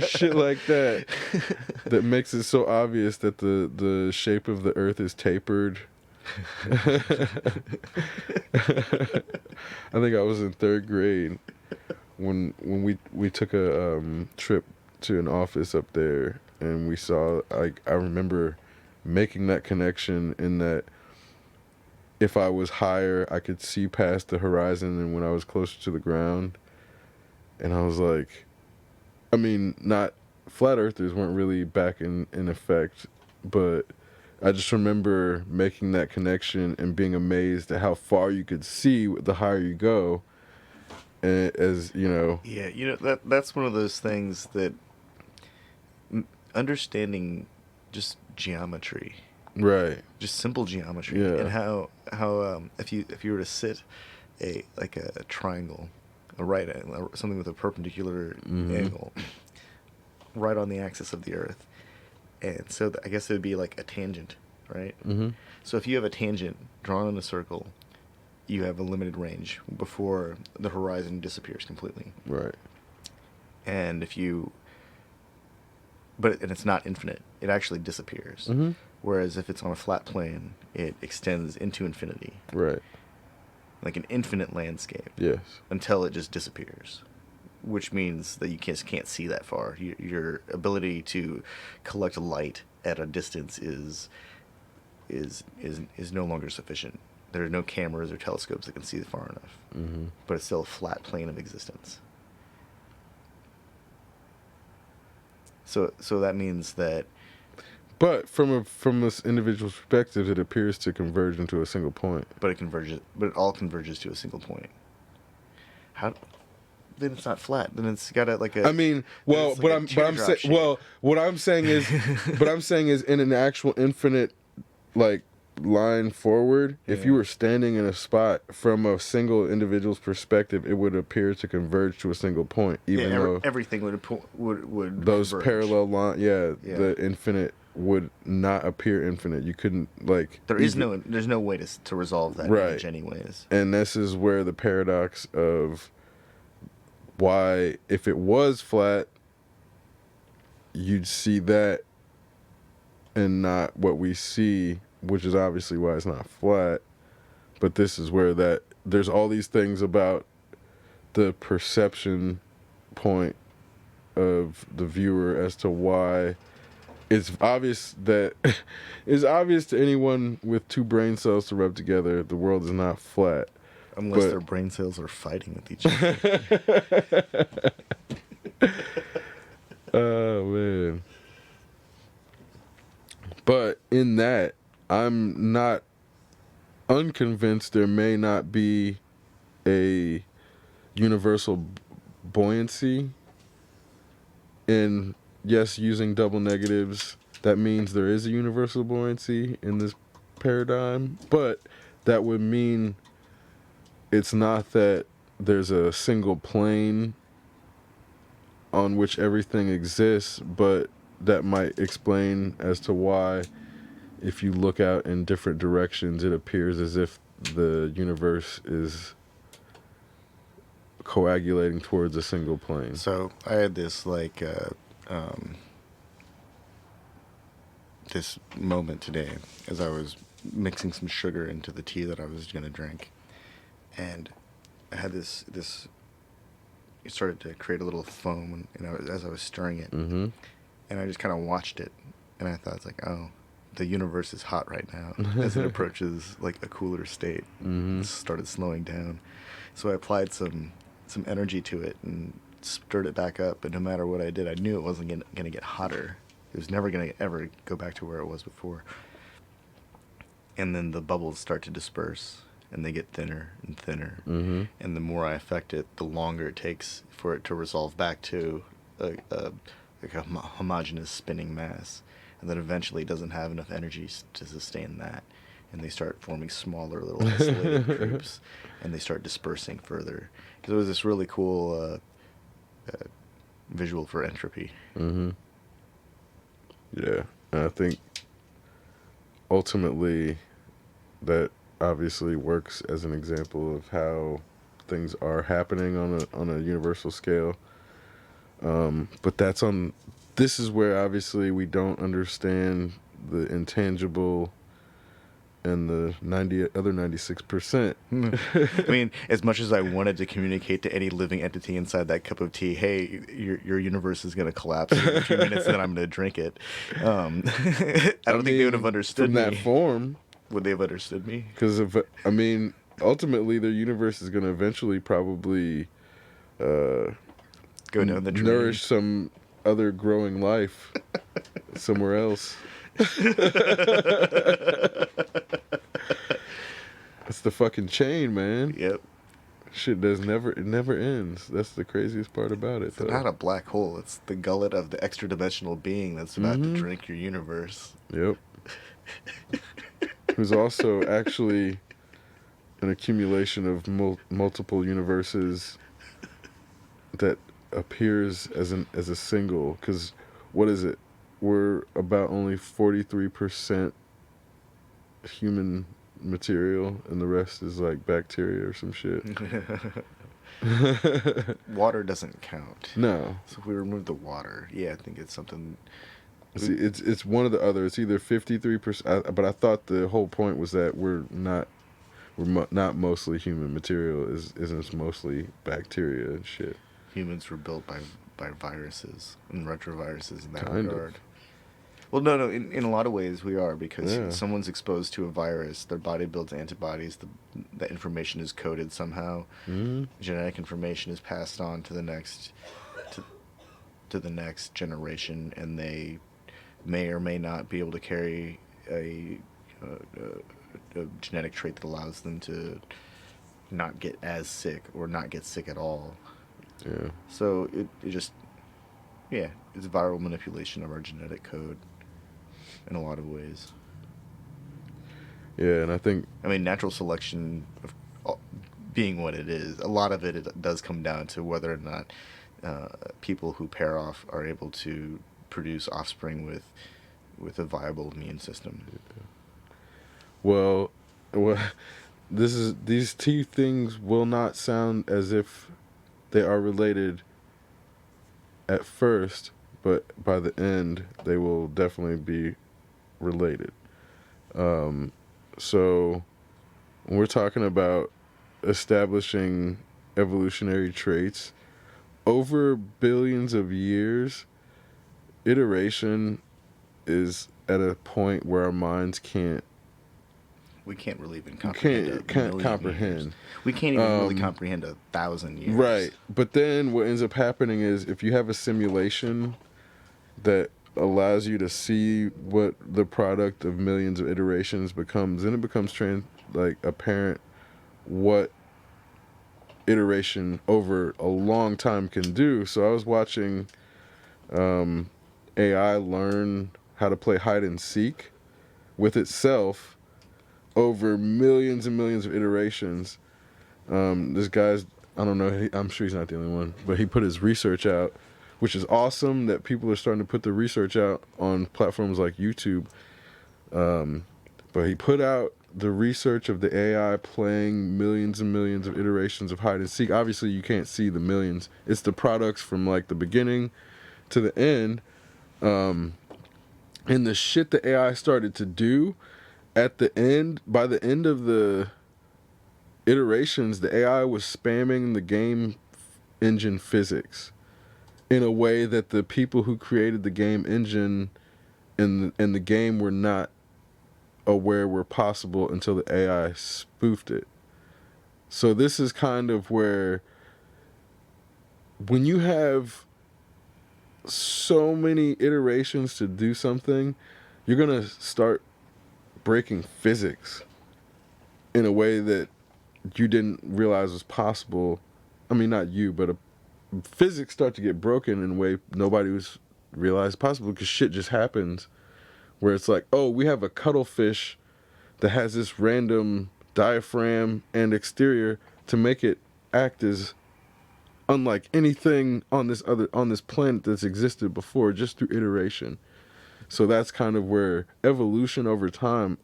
Shit like that. That makes it so obvious that the shape of the earth is tapered. I think I was in 3rd grade when we took a trip to an office up there, and we saw, I remember making that connection in that if I was higher, I could see past the horizon than when I was closer to the ground. And I was like, I mean, not flat earthers weren't really back in effect, but I just remember making that connection and being amazed at how far you could see the higher you go. And Yeah, that's one of those things that understanding just geometry, right? Just simple geometry, and how if you were to sit a triangle, something with a perpendicular angle, right on the axis of the Earth, and so I guess it would be like a tangent, right? Mm-hmm. So if you have a tangent drawn in a circle, you have a limited range before the horizon disappears completely, right? And and it's not infinite. It actually disappears. Mm-hmm. Whereas if it's on a flat plane, it extends into infinity. Right. Like an infinite landscape. Yes. Until it just disappears. which means that you can't see that far. Your ability to collect light at a distance is no longer sufficient. There are no cameras or telescopes that can see far enough. Mm-hmm. But it's still a flat plane of existence. So that means that. But from this individual's perspective, it appears to converge into a single point. But it all converges to a single point. How? Then it's not flat. Then it's got a I mean, well, but I'm saying, well, what I'm saying is, in an actual infinite, like, line forward, if you were standing in a spot from a single individual's perspective, it would appear to converge to a single point, even though everything would those converge. parallel lines, the infinite would not appear infinite. You couldn't, like, there's no way to resolve that image anyways. And this is where the paradox of why, if it was flat, you'd see that and not what we see, which is obviously why it's not flat. But this is where there's all these things about the perception point of the viewer as to why it's obvious to anyone with two brain cells to rub together, the world is not flat. Unless their brain cells are fighting with each other. Oh, man. But in that, I'm not unconvinced there may not be a universal buoyancy. And yes, using double negatives, that means there is a universal buoyancy in this paradigm. But that would mean it's not that there's a single plane on which everything exists, but that might explain as to why, if you look out in different directions, it appears as if the universe is coagulating towards a single plane. So I had this this moment today as I was mixing some sugar into the tea that I was going to drink, and I had this. It started to create a little foam, as I was stirring it, Mm-hmm. and I just kind of watched it, and I thought, it's like, oh, the universe is hot right now as it approaches like a cooler state. Mm-hmm. It started slowing down, so I applied some energy to it and stirred it back up. But no matter what I did, I knew it wasn't going to get hotter. It was never going to ever go back to where it was before. And then the bubbles start to disperse, and they get thinner and thinner. Mm-hmm. And the more I affect it, the longer it takes for it to resolve back to a homogeneous spinning mass. And then eventually it doesn't have enough energy to sustain that. And they start forming smaller little isolated groups, and they start dispersing further. Because it was this really cool visual for entropy. Mm-hmm. Yeah, and I think ultimately that obviously works as an example of how things are happening on a universal scale. But this is where obviously we don't understand the intangible and the 96%. I mean, as much as I wanted to communicate to any living entity inside that cup of tea, hey, your universe is going to to collapse in a few minutes, and then I'm going to drink it. I don't think they would have understood me. From that form. Would they have understood me? Because, ultimately their universe is going to eventually probably Go down the drain. nourish some other growing life somewhere else. It's the fucking chain, man. Yep. Shit it never ends. That's the craziest part about it, It's though. not a black hole. It's the gullet of the extra dimensional being that's about to drink your universe. Yep. Who's also actually an accumulation of multiple universes that appears as a single. Because what is it? We're about only 43% human material, and the rest is like bacteria or some shit. Water doesn't count. No. So if we remove the water, I think it's something. See, it's one or the other. It's either 53%, but I thought the whole point was that we're not mostly human material. Isn't mostly bacteria and shit. humans were built by viruses and retroviruses in that Kind regard. of. Well, no. In a lot of ways, we are because Yeah. someone's exposed to a virus, their body builds antibodies. The information is coded somehow. Mm-hmm. Genetic information is passed on to the next to the next generation, and they may or may not be able to carry a genetic trait that allows them to not get as sick or not get sick at all. Yeah. So it just, yeah, it's viral manipulation of our genetic code in a lot of ways. Yeah, and I think I mean, natural selection being what it is, a lot of it does come down to whether or not people who pair off are able to produce offspring with a viable immune system. well, these two things will not sound as if they are related at first, but by the end they will definitely be related. So when we're talking about establishing evolutionary traits over billions of years, iteration is at a point where our minds We can't really even comprehend can't comprehend. years. We can't even really comprehend 1,000 years. Right. But then what ends up happening is if you have a simulation that allows you to see what the product of millions of iterations becomes, then it becomes apparent what iteration over a long time can do. So I was watching AI learn how to play hide and seek with itself over millions and millions of iterations. This guy's, I don't know, I'm sure he's not the only one, but he put his research out, which is awesome that people are starting to put the research out on platforms like YouTube. But he put out the research of the AI playing millions and millions of iterations of hide and seek. Obviously, you can't see the millions. It's the products from like the beginning to the end. And the shit the AI started to do at the end, by the end of the iterations, the AI was spamming the game engine physics in a way that the people who created the game engine and the game were not aware were possible until the AI spoofed it. So this is kind of where when you have so many iterations to do something, you're going to start breaking physics in a way that you didn't realize was possible. I mean, not you, but physics start to get broken in a way nobody was realized possible because shit just happens where it's like, oh, we have a cuttlefish that has this random diaphragm and exterior to make it act as unlike anything on this planet that's existed before, just through iteration. So that's kind of where evolution over time,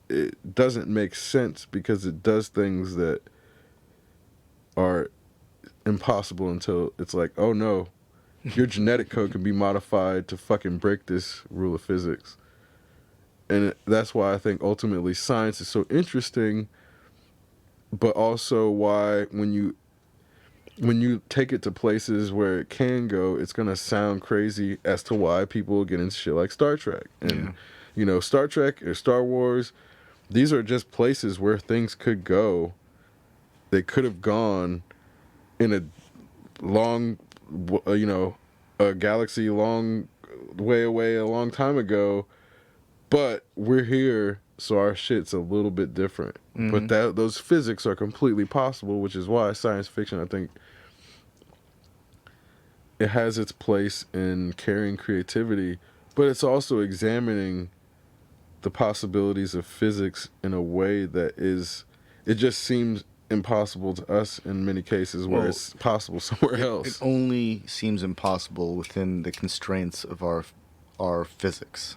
it doesn't make sense because it does things that are impossible until it's like, oh no, your genetic code can be modified to fucking break this rule of physics. And that's why I think ultimately science is so interesting, but also why when you take it to places where it can go, it's going to sound crazy as to why people get into shit like Star Trek. And, you know, Star Trek or Star Wars, these are just places where things could go. They could have gone in a long, a galaxy long way away a long time ago, but we're here, so our shit's a little bit different. Mm-hmm. But those physics are completely possible, which is why science fiction, I think, it has its place in carrying creativity, but it's also examining the possibilities of physics in a way that it just seems impossible to us in many cases where it's possible somewhere else. It only seems impossible within the constraints of our physics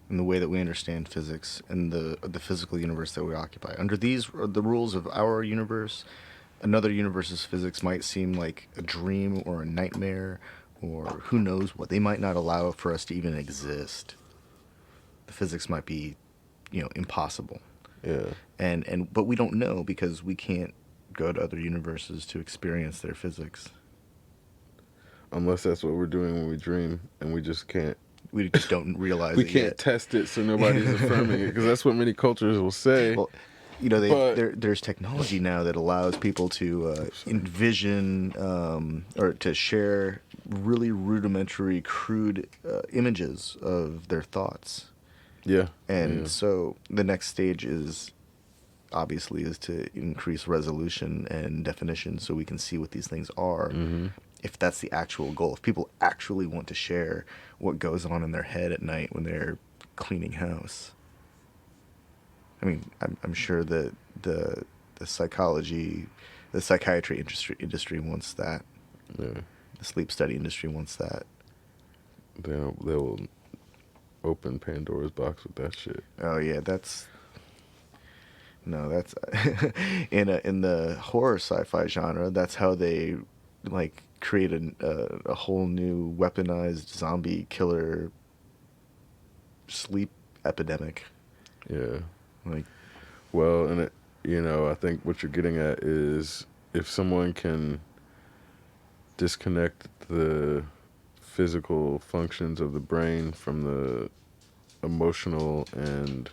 and the way that we understand physics and the physical universe that we occupy. Under the rules of our universe, another universe's physics might seem like a dream or a nightmare or who knows what. They might not allow for us to even exist. The physics might be, impossible. Yeah. But we don't know because we can't go to other universes to experience their physics. unless that's what we're doing when we dream, and we just can't. We just don't realize We it can't yet. test it, so nobody's affirming it, because that's what many cultures will say. Well, you know, But there's technology now that allows people to envision or to share really rudimentary, crude images of their thoughts. yeah, And yeah. so the next stage is obviously is to increase resolution and definition so we can see what these things are. Mm-hmm. If that's the actual goal, if people actually want to share what goes on in their head at night when they're cleaning house. I mean, I'm sure that the psychology, the psychiatry industry wants that. Yeah. The sleep study industry wants that. They'll open Pandora's box with that shit. Oh yeah, that's in the horror sci-fi genre. That's how they like create a whole new weaponized zombie killer sleep epidemic. Yeah. Like, Well, and I think what you're getting at is if someone can disconnect the physical functions of the brain from the emotional and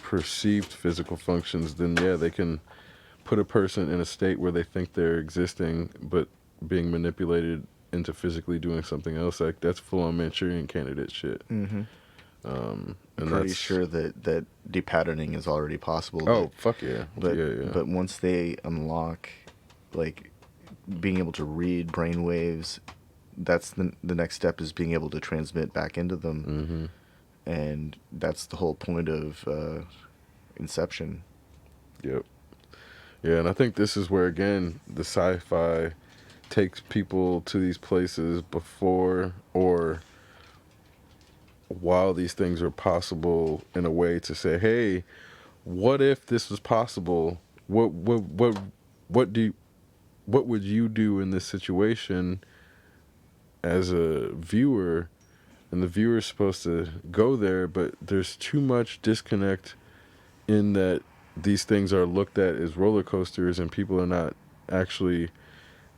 perceived physical functions, then yeah, they can put a person in a state where they think they're existing but being manipulated into physically doing something else. Like, that's full-on Manchurian Candidate shit. mm-hmm. And Pretty that's sure that depatterning is already possible. oh fuck yeah, But yeah. but once they unlock, like, being able to read brain waves, that's the next step is being able to transmit back into them, and that's the whole point of Inception. Yep. Yeah, and I think this is where again the sci-fi takes people to these places before or while these things are possible, in a way to say, hey, what if this was possible? What would you do in this situation as a viewer? And the viewer is supposed to go there, but there's too much disconnect in that these things are looked at as roller coasters and people are not actually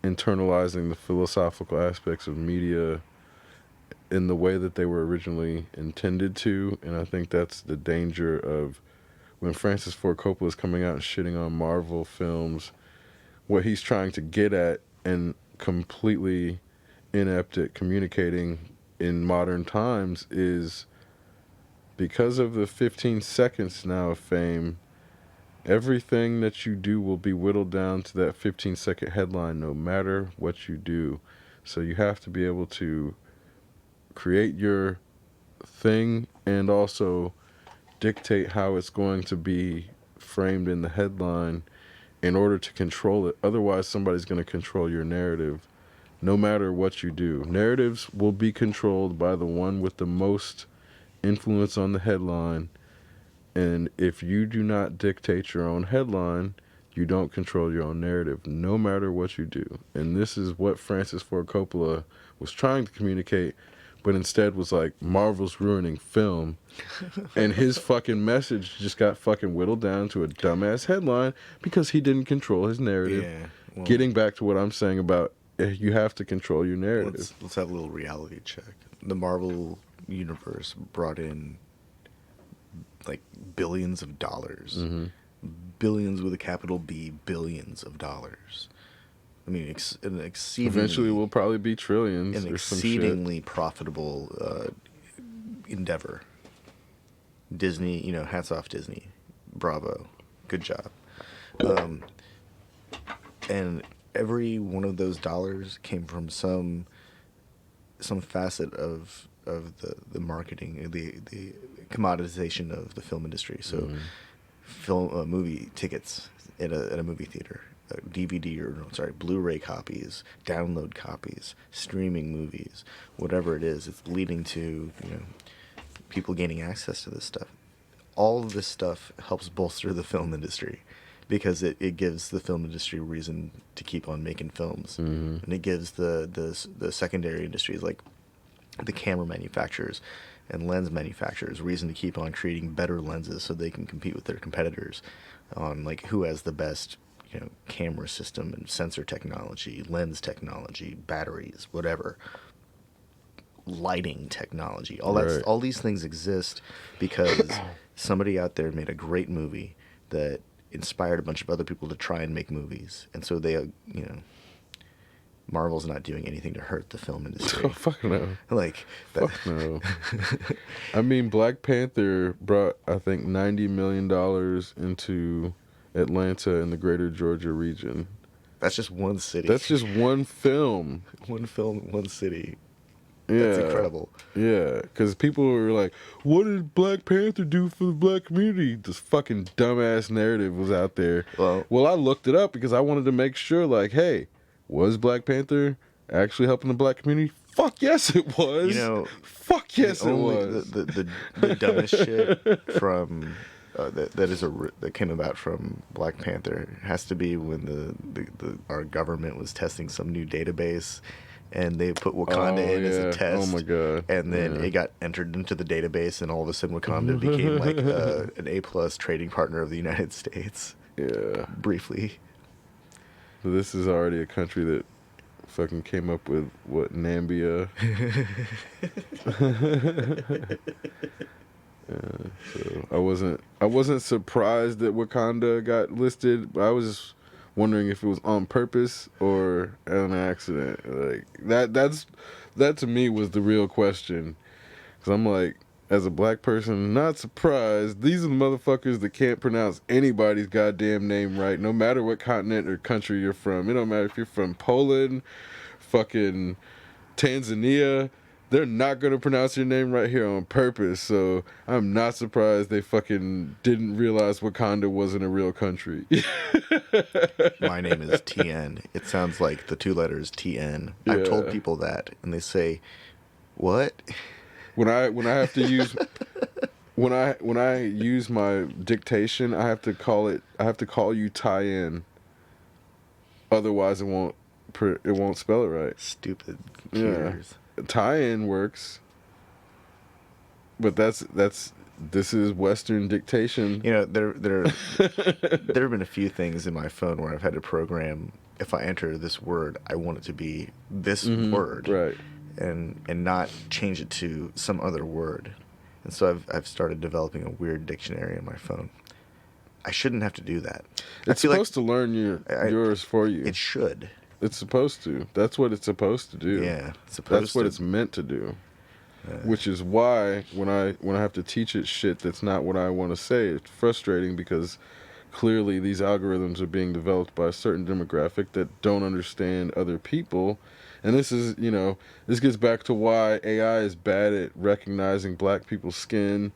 internalizing the philosophical aspects of media in the way that they were originally intended to. And I think that's the danger of when Francis Ford Coppola is coming out and shitting on Marvel films. What he's trying to get at and completely inept at communicating in modern times is, because of the 15 seconds now of fame, everything that you do will be whittled down to that 15-second headline no matter what you do. So you have to be able to create your thing and also dictate how it's going to be framed in the headline in order to control it. Otherwise, somebody's going to control your narrative no matter what you do. Narratives will be controlled by the one with the most influence on the headline. And if you do not dictate your own headline, you don't control your own narrative, no matter what you do. And this is what Francis Ford Coppola was trying to communicate, but instead was like, Marvel's ruining film. And his fucking message just got fucking whittled down to a dumbass headline because he didn't control his narrative. Yeah. Well, Getting back to what I'm saying about you have to control your narrative. let's have a little reality check. The Marvel universe brought in like billions of dollars. Billions with a capital B, billions of dollars. I mean, an exceedingly... Eventually will probably be trillions an or some shit. exceedingly profitable endeavor. Disney, hats off Disney. Bravo. Good job. And every one of those dollars came from some facet of the marketing, the commoditization of the film industry. So movie tickets at a movie theater, Blu-ray copies, download copies, streaming movies, whatever it is, it's leading to people gaining access to this stuff. All of this stuff helps bolster the film industry because it gives the film industry reason to keep on making films, and it gives the secondary industries like the camera manufacturers and lens manufacturers reason to keep on creating better lenses so they can compete with their competitors on like who has the best camera system and sensor technology, lens technology, batteries, whatever, lighting technology. Right. All these things exist because somebody out there made a great movie that inspired a bunch of other people to try and make movies, and so they, Marvel's not doing anything to hurt the film industry. Oh, fuck no. Like that. Fuck no. I mean, Black Panther brought, I think, $90 million into Atlanta and the greater Georgia region. That's just one city. That's just one film. One film, one city. Yeah. That's incredible. Yeah, because people were like, what did Black Panther do for the black community? This fucking dumbass narrative was out there. Well, I looked it up because I wanted to make sure, like, hey, was Black Panther actually helping the black community? Fuck yes, it was. Fuck yes, it was. The dumbest shit from that came about from Black Panther has to be when our government was testing some new database, and they put Wakanda in as a test. Oh my god! And then it got entered into the database, and all of a sudden Wakanda became like an A+ trading partner of the United States. Yeah. Briefly. So this is already a country that fucking came up with what, Nambia. So I wasn't surprised that Wakanda got listed. I was just wondering if it was on purpose or an accident. Like that to me was the real question. Cause I'm like, as a black person, not surprised. These are the motherfuckers that can't pronounce anybody's goddamn name right, no matter what continent or country you're from. It don't matter if you're from Poland, fucking Tanzania. They're not going to pronounce your name right here on purpose. So I'm not surprised they fucking didn't realize Wakanda wasn't a real country. My name is TN. It sounds like the two letters TN. Yeah. I've told people that, and they say, "What?" When I have to use when I use my dictation, I have to call you tie-in. Otherwise, it won't spell it right. Stupid computers. Yeah. Tie-in works, but this is Western dictation. There have been a few things in my phone where I've had to program, if I enter this word, I want it to be this word, right, and not change it to some other word. And so I've started developing a weird dictionary in my phone. I shouldn't have to do that. It's supposed to learn yours for you. It should. It's supposed to. That's what it's supposed to do. Yeah, that's what it's meant to do. Which is why when I have to teach it shit that's not what I want to say, it's frustrating because clearly these algorithms are being developed by a certain demographic that don't understand other people. And this is, this gets back to why AI is bad at recognizing black people's skin.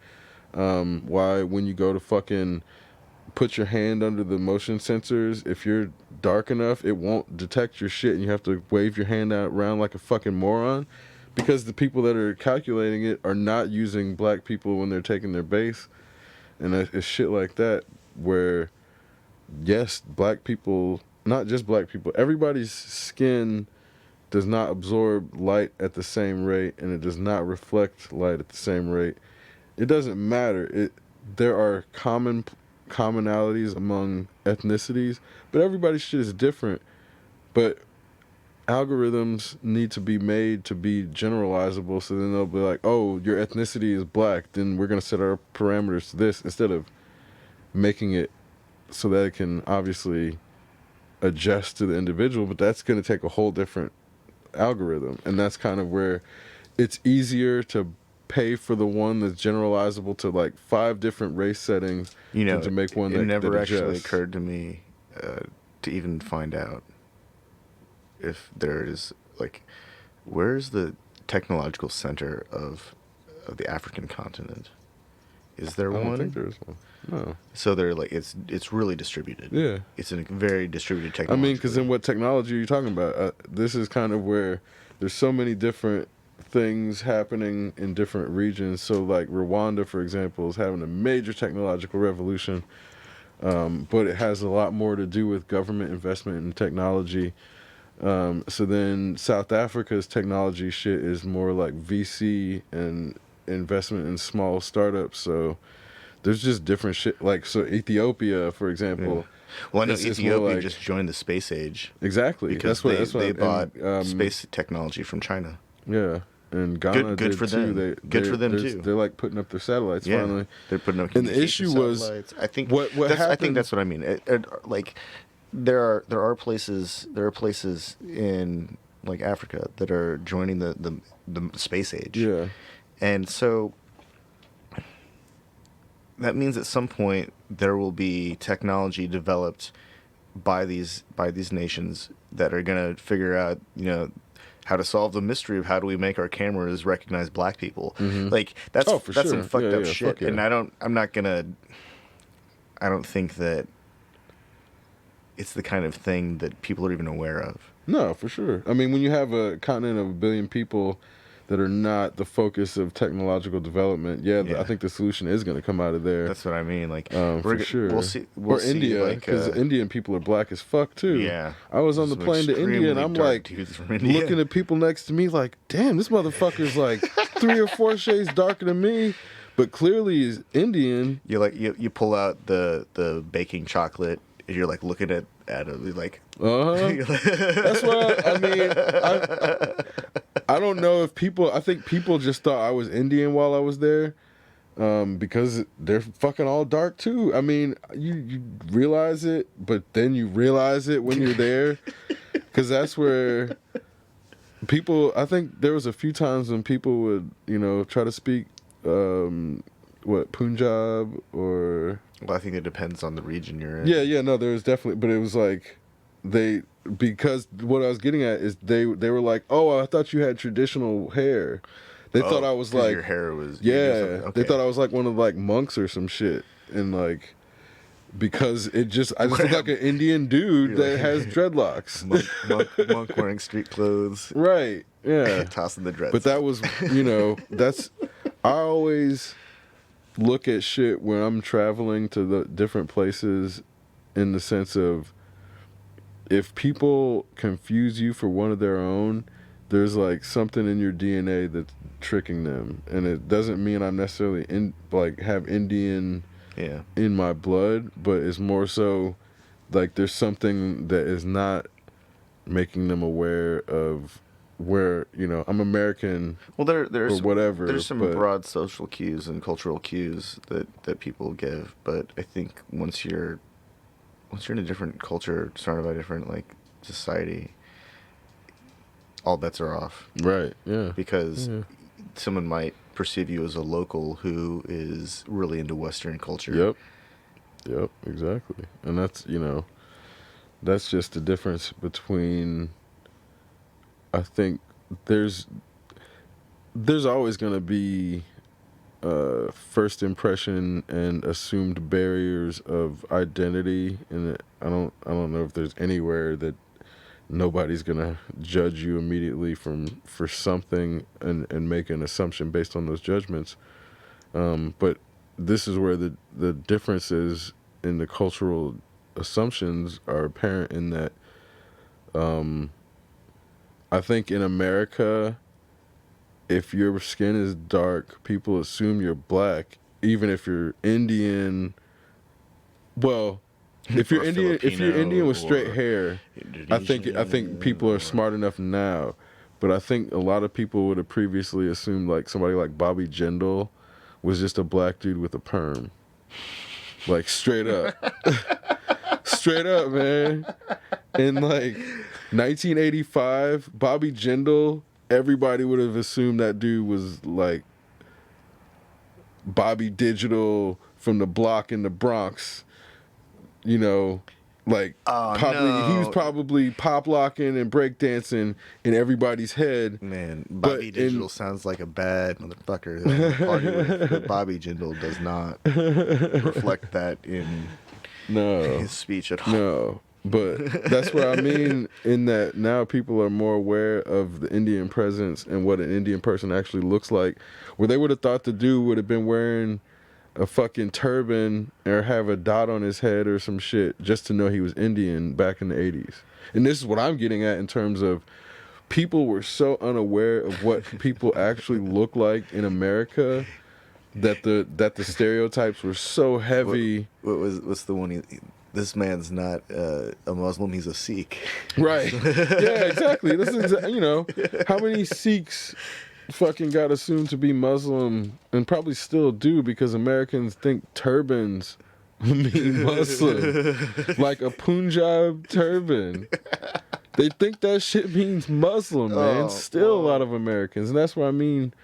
Why when you go to fucking put your hand under the motion sensors, if you're dark enough, it won't detect your shit and you have to wave your hand out around like a fucking moron because the people that are calculating it are not using black people when they're taking their base. And it's shit like that where, yes, black people, not just black people, everybody's skin does not absorb light at the same rate and it does not reflect light at the same rate. It doesn't matter. There are commonalities among ethnicities, but everybody's shit is different. But algorithms need to be made to be generalizable, so then they'll be like, oh, your ethnicity is black, then we're going to set our parameters to this, instead of making it so that it can obviously adjust to the individual, but that's going to take a whole different algorithm. And that's kind of where it's easier to pay for the one that's generalizable to like 5 different race settings than to make one that never that actually occurred to me to even find out if there is, like, where's the technological center of the African continent? Is there one? I don't think there's one. No. So they're like, it's really distributed. Yeah. It's a very distributed technology. I mean, because then what technology are you talking about? This is kind of where there's so many different things happening in different regions. So like Rwanda, for example, is having a major technological revolution, but it has a lot more to do with government investment in technology. So then South Africa's technology shit is more like VC and investment in small startups. So there's just different shit. Like, so Ethiopia, for example, Well, I know It's more Ethiopia like- just joined the space age Exactly. because they bought space technology from China. Yeah. And Ghana Good did for too. them. Good for them, too. They're like putting up their satellites Yeah, finally. they're putting up. And the issue was, satellites. I think what I think happened- that's what I mean. Like there are places in like Africa that are joining the space age. Yeah. And so that means at some point there will be technology developed by these nations that are going to figure out, how to solve the mystery of how do we make our cameras recognize black people. Like that's for that's sure. some fucked up Yeah, shit. fuck yeah. And I don't think that it's the kind of thing that people are even aware of. No, for sure. I mean, when you have a continent of 1 billion people that are not the focus of technological development, I think the solution is going to come out of there. That's what I mean. Like, for sure. We'll see. Or India, because Indian people are black as fuck too. Yeah. I was on the Some plane to India, and I'm extremely like dark dudes from India. looking at people next to me, like, damn, this motherfucker's like 3 or 4 shades darker than me, but clearly is Indian. You like you pull out the baking chocolate, and you're like looking at it, you're like. That's why I mean. I don't know if people. I think people just thought I was Indian while I was there, because they're fucking all dark too. I mean, you realize it, but then you realize it when you're there, because that's where people. I think there was a few times when people would, try to speak, Punjab or. Well, I think it depends on the region you're in. Yeah, no, there was definitely, but it was like because what I was getting at is they were like, oh, I thought you had traditional hair. They thought I was like your hair was okay. They thought I was like one of like monks or some shit, and like because I just look like an Indian dude that has dreadlocks, monk wearing street clothes, right? Yeah, tossing the dreads. But that was that's I always look at shit when I'm traveling to the different places in the sense of, if people confuse you for one of their own, there's like something in your DNA that's tricking them, and it doesn't mean I'm necessarily have Indian in my blood, but it's more so like there's something that is not making them aware of where I'm American. Well, there's whatever. There's some but, broad social cues and cultural cues that people give, but I think once you're in a different culture, surrounded by a different like society, all bets are off. Right. Yeah. Because someone might perceive you as a local who is really into Western culture. Yep. Exactly. And that's that's just the difference between. I think there's always going to be first impression and assumed barriers of identity, and I don't know if there's anywhere that nobody's gonna judge you immediately for something and make an assumption based on those judgments. But this is where the differences in the cultural assumptions are apparent in that. I think in America, if your skin is dark, people assume you're black, even if you're Indian. Well, if you're Indian with straight hair, I think people are smart enough now. But I think a lot of people would have previously assumed like somebody like Bobby Jindal was just a black dude with a perm, like straight up, straight up, man. In like 1985, Bobby Jindal, everybody would have assumed that dude was like Bobby Digital from the block in the Bronx, like he was probably pop locking and breakdancing in everybody's head. Man, Bobby Digital sounds like a bad motherfucker that I party with, but Bobby Jindal does not reflect that in his speech at all. No. But that's what I mean, in that now people are more aware of the Indian presence and what an Indian person actually looks like. Where they would have thought the dude would have been wearing a fucking turban or have a dot on his head or some shit just to know he was Indian back in the 80s. And this is what I'm getting at in terms of people were so unaware of what people actually look like in America that the stereotypes were so heavy. What's the one this man's not a Muslim, he's a Sikh. Right. Yeah, exactly. This is, how many Sikhs fucking got assumed to be Muslim and probably still do because Americans think turbans mean Muslim. Like a Punjab turban. They think that shit means Muslim, man. Still a lot of Americans. And that's what I mean.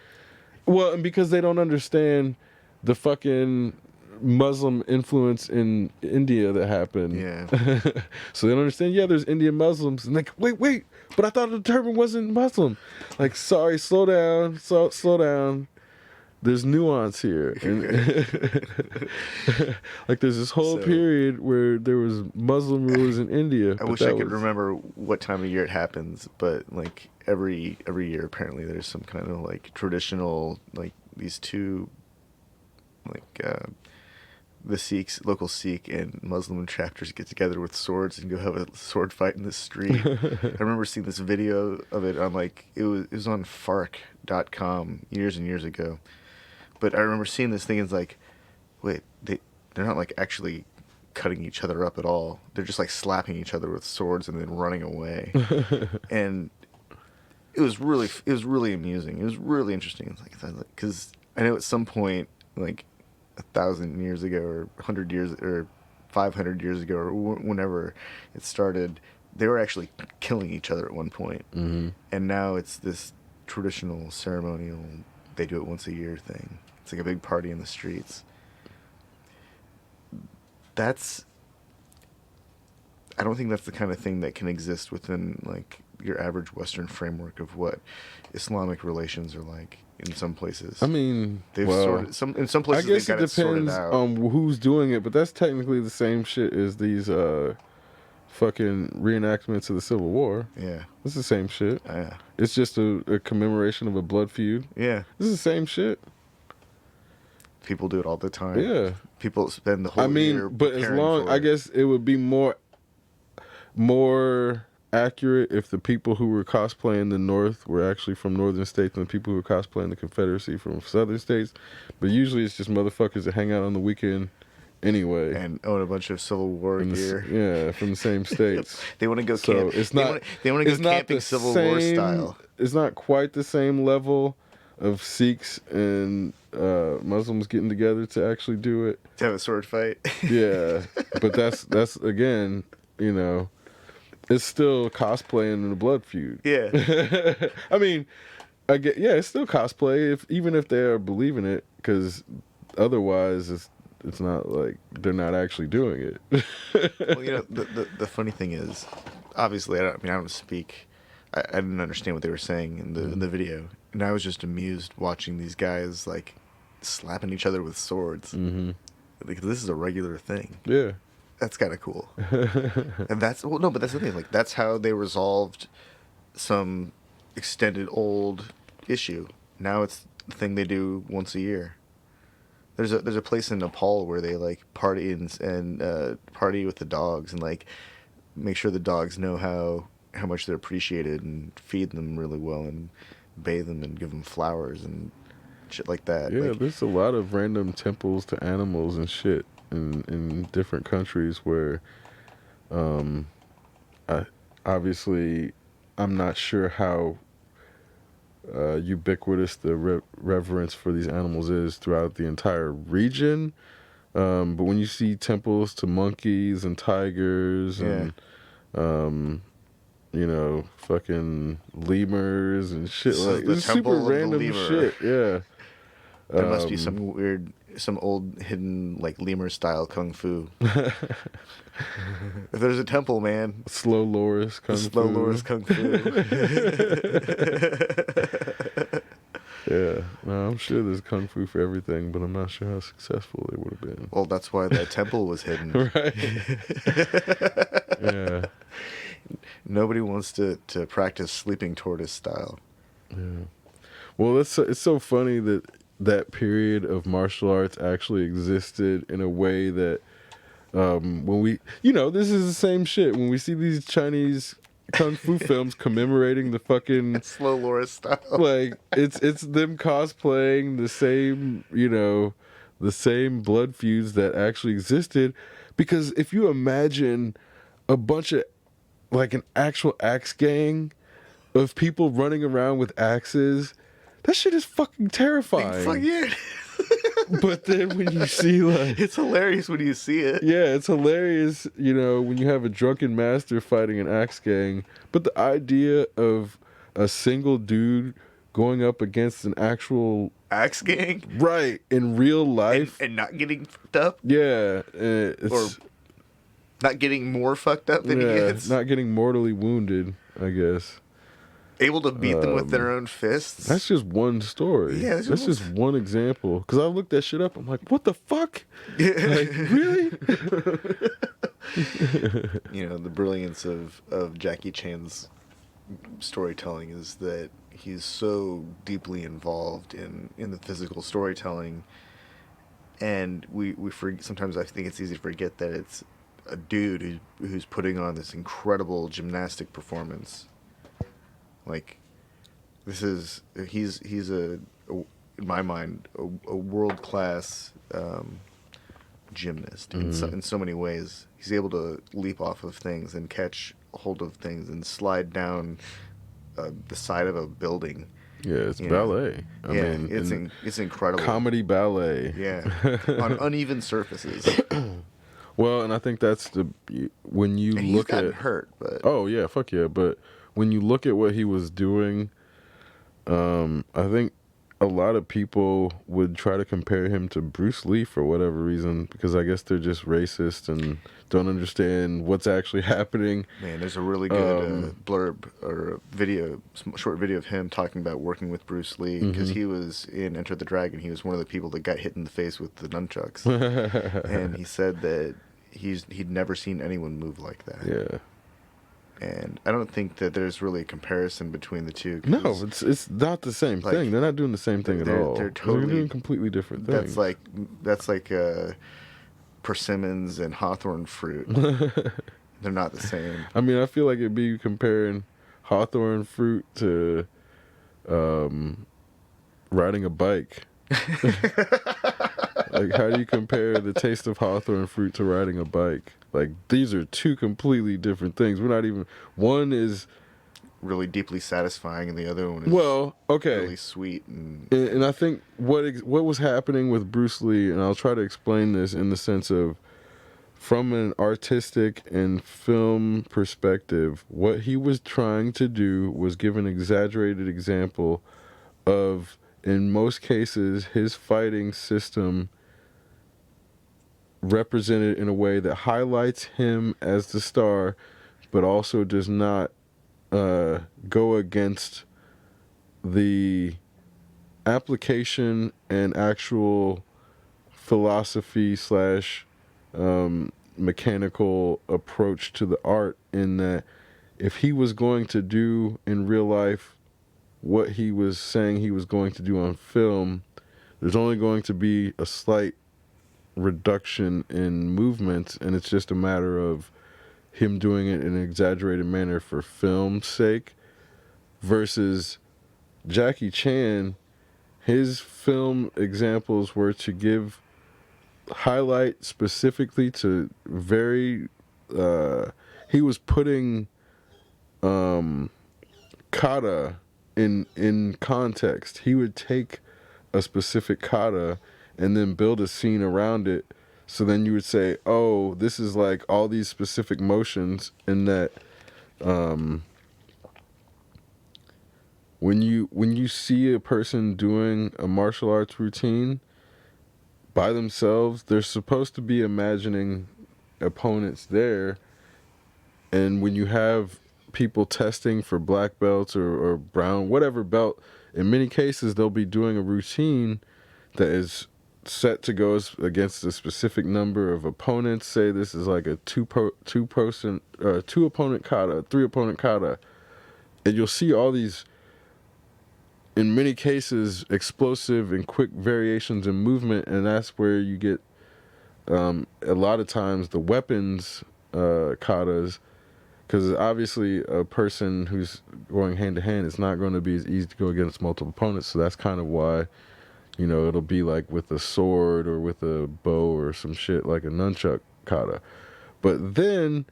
Well, and because they don't understand the fucking Muslim influence in India that happened. Yeah. So they don't understand, there's Indian Muslims. And they wait, but I thought the turban wasn't Muslim. Like, sorry, slow down. Slow down. There's nuance here. And like, there's this whole period where there was Muslim rulers in India. I wish I could remember what time of year it happens, but like every year apparently there's some kind of like traditional, like these two, like the Sikhs, local Sikh and Muslim chapters get together with swords and go have a sword fight in the street. I remember seeing this video of it on like it was on Fark.com years and years ago. But I remember seeing this thing and it's like, wait, they're not like actually cutting each other up at all. They're just like slapping each other with swords and then running away. And it was really amusing. It was really interesting. It's like, because I know at some point, like 1,000 years ago or 100 years or 500 years ago or whenever it started, they were actually killing each other at one point. Mm-hmm. And now it's this traditional ceremonial, they do it once a year thing. It's like a big party in the streets. I don't think that's the kind of thing that can exist within like your average Western framework of what Islamic relations are like in some places. I mean, in some places I guess they've got it depends on who's doing it, but that's technically the same shit as these fucking reenactments of the Civil War. Yeah. It's the same shit. Yeah. It's just a commemoration of a blood feud. Yeah. It's the same shit. People do it all the time. Yeah. People spend the whole year but as long, for I it. guess it would be more accurate if the people who were cosplaying the North were actually from northern states and the people who were cosplaying the Confederacy from southern states. But usually it's just motherfuckers that hang out on the weekend anyway. And own a bunch of Civil War gear. From the same states. They want to go So camp. it's not, they want to go it's not camping the Civil same, War style. It's not quite the same level of Sikhs and Muslims getting together to actually do it. To have a sword fight. Yeah. But that's again, it's still cosplaying in the blood feud. Yeah. I mean, it's still cosplay even if they are believing it, because otherwise it's not like they're not actually doing it. Well, the funny thing is, obviously, I don't speak. I didn't understand what they were saying in the video, and I was just amused watching these guys like slapping each other with swords. Mm-hmm. Like, this is a regular thing. Yeah. That's kind of cool. And but that's the thing. Like, that's how they resolved some extended old issue. Now it's the thing they do once a year. There's a place in Nepal where they like party and party with the dogs and like make sure the dogs know how much they're appreciated and feed them really well and bathe them and give them flowers and shit like that. Yeah, like, there's a lot of random temples to animals and shit in different countries where I'm not sure how ubiquitous the reverence for these animals is throughout the entire region. But when you see temples to monkeys and tigers and fucking lemurs and shit, like it's super random shit. Yeah. There must be some old hidden like lemur style kung fu. If there's a temple, man. Slow Loris kung fu. Yeah, no, I'm sure there's kung fu for everything, but I'm not sure how successful it would have been. Well, that's why that temple was hidden. Right. Yeah. Nobody wants to practice sleeping tortoise style. Yeah. Well, it's so funny that period of martial arts actually existed in a way that when we, this is the same shit. When we see these Chinese kung fu films commemorating the fucking slow Loris style, like it's them cosplaying the same, the same blood feuds that actually existed. Because if you imagine a bunch of, like, an actual axe gang of people running around with axes, that shit is fucking terrifying. Fuck yeah. But then when you see, like, It's hilarious when you see it. yeah, it's hilarious, you know, when you have a drunken master fighting an axe gang. But the idea of a single dude going up against an actual Axe gang? right in real life, And not getting fucked up? yeah, it's Or not getting more fucked up than he gets? not getting mortally wounded, I guess. Able to beat them with their own fists? That's just one story. Yeah, that's just one example. Because I looked that shit up. I'm like, what the fuck? Like, really? You know, the brilliance of Jackie Chan's storytelling is that he's so deeply involved in the physical storytelling, and we forget, sometimes I think it's easy to forget that it's a dude who's putting on this incredible gymnastic performance. Like, this is he's in my mind a world class gymnast in so many ways. He's able to leap off of things and catch hold of things and slide down the side of a building. Yeah, it's ballet. I mean, it's incredible. Comedy ballet. Yeah, on uneven surfaces. Well, and I think that's when you And look he's gotten at hurt, but oh yeah, fuck yeah. But when you look at what he was doing, I think a lot of people would try to compare him to Bruce Lee for whatever reason, because I guess they're just racist and don't understand what's actually happening. man, there's a really good blurb or short video of him talking about working with Bruce Lee, because he was in Enter the Dragon. He was one of the people that got hit in the face with the nunchucks, and he said that he'd never seen anyone move like that. Yeah. And I don't think that there's really a comparison between the two. No, it's not the same thing. They're not doing the same thing at all. They're totally doing completely different things. That's like persimmons and hawthorn fruit. They're not the same. I mean, I feel like it'd be comparing hawthorn fruit to riding a bike. Like, how do you compare the taste of hawthorn fruit to riding a bike? Like, these are two completely different things. We're not even... One is... really deeply satisfying, and the other one is really sweet. And I think what was happening with Bruce Lee, and I'll try to explain this in the sense of, from an artistic and film perspective, what he was trying to do was give an exaggerated example of, in most cases, his fighting system represented in a way that highlights him as the star, but also does not go against the application and actual philosophy / mechanical approach to the art, in that if he was going to do in real life what he was saying he was going to do on film, there's only going to be a slight reduction in movement, and it's just a matter of him doing it in an exaggerated manner for film's sake. Versus Jackie Chan, his film examples were to highlight specifically to very he was putting kata in context. He would take a specific kata and then build a scene around it. So then you would say, oh, this is like all these specific motions, and that when you see a person doing a martial arts routine by themselves, they're supposed to be imagining opponents there. And when you have people testing for black belts or brown, whatever belt, in many cases they'll be doing a routine that is set to go against a specific number of opponents. Say this is like a two opponent kata, 3 opponent kata, and you'll see all these, in many cases, explosive and quick variations in movement, and that's where you get a lot of times the weapons katas, because obviously a person who's going hand to hand, it's not going to be as easy to go against multiple opponents. So that's kind of why You know, it'll be like with a sword or with a bow or some shit like a nunchuck kata. But then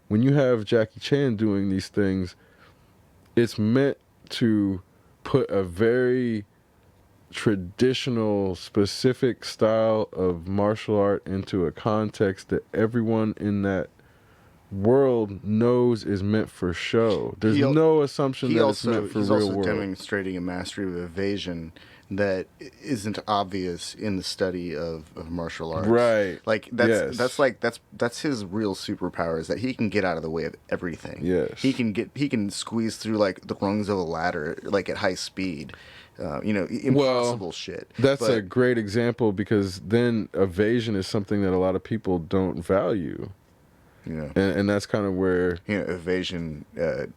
when you have Jackie Chan doing these things, it's meant to put a very traditional, specific style of martial art into a context that everyone in that world knows is meant for show. There's no assumption that it's meant for he's real also world. demonstrating a mastery of evasion that isn't obvious in the study of martial arts. Right. Like that's his real superpower, is that he can get out of the way of everything. Yes. He can squeeze through like the rungs of a ladder like at high speed. Impossible shit. That's a great example, because then evasion is something that a lot of people don't value. Yeah. And that's kind of where... evasion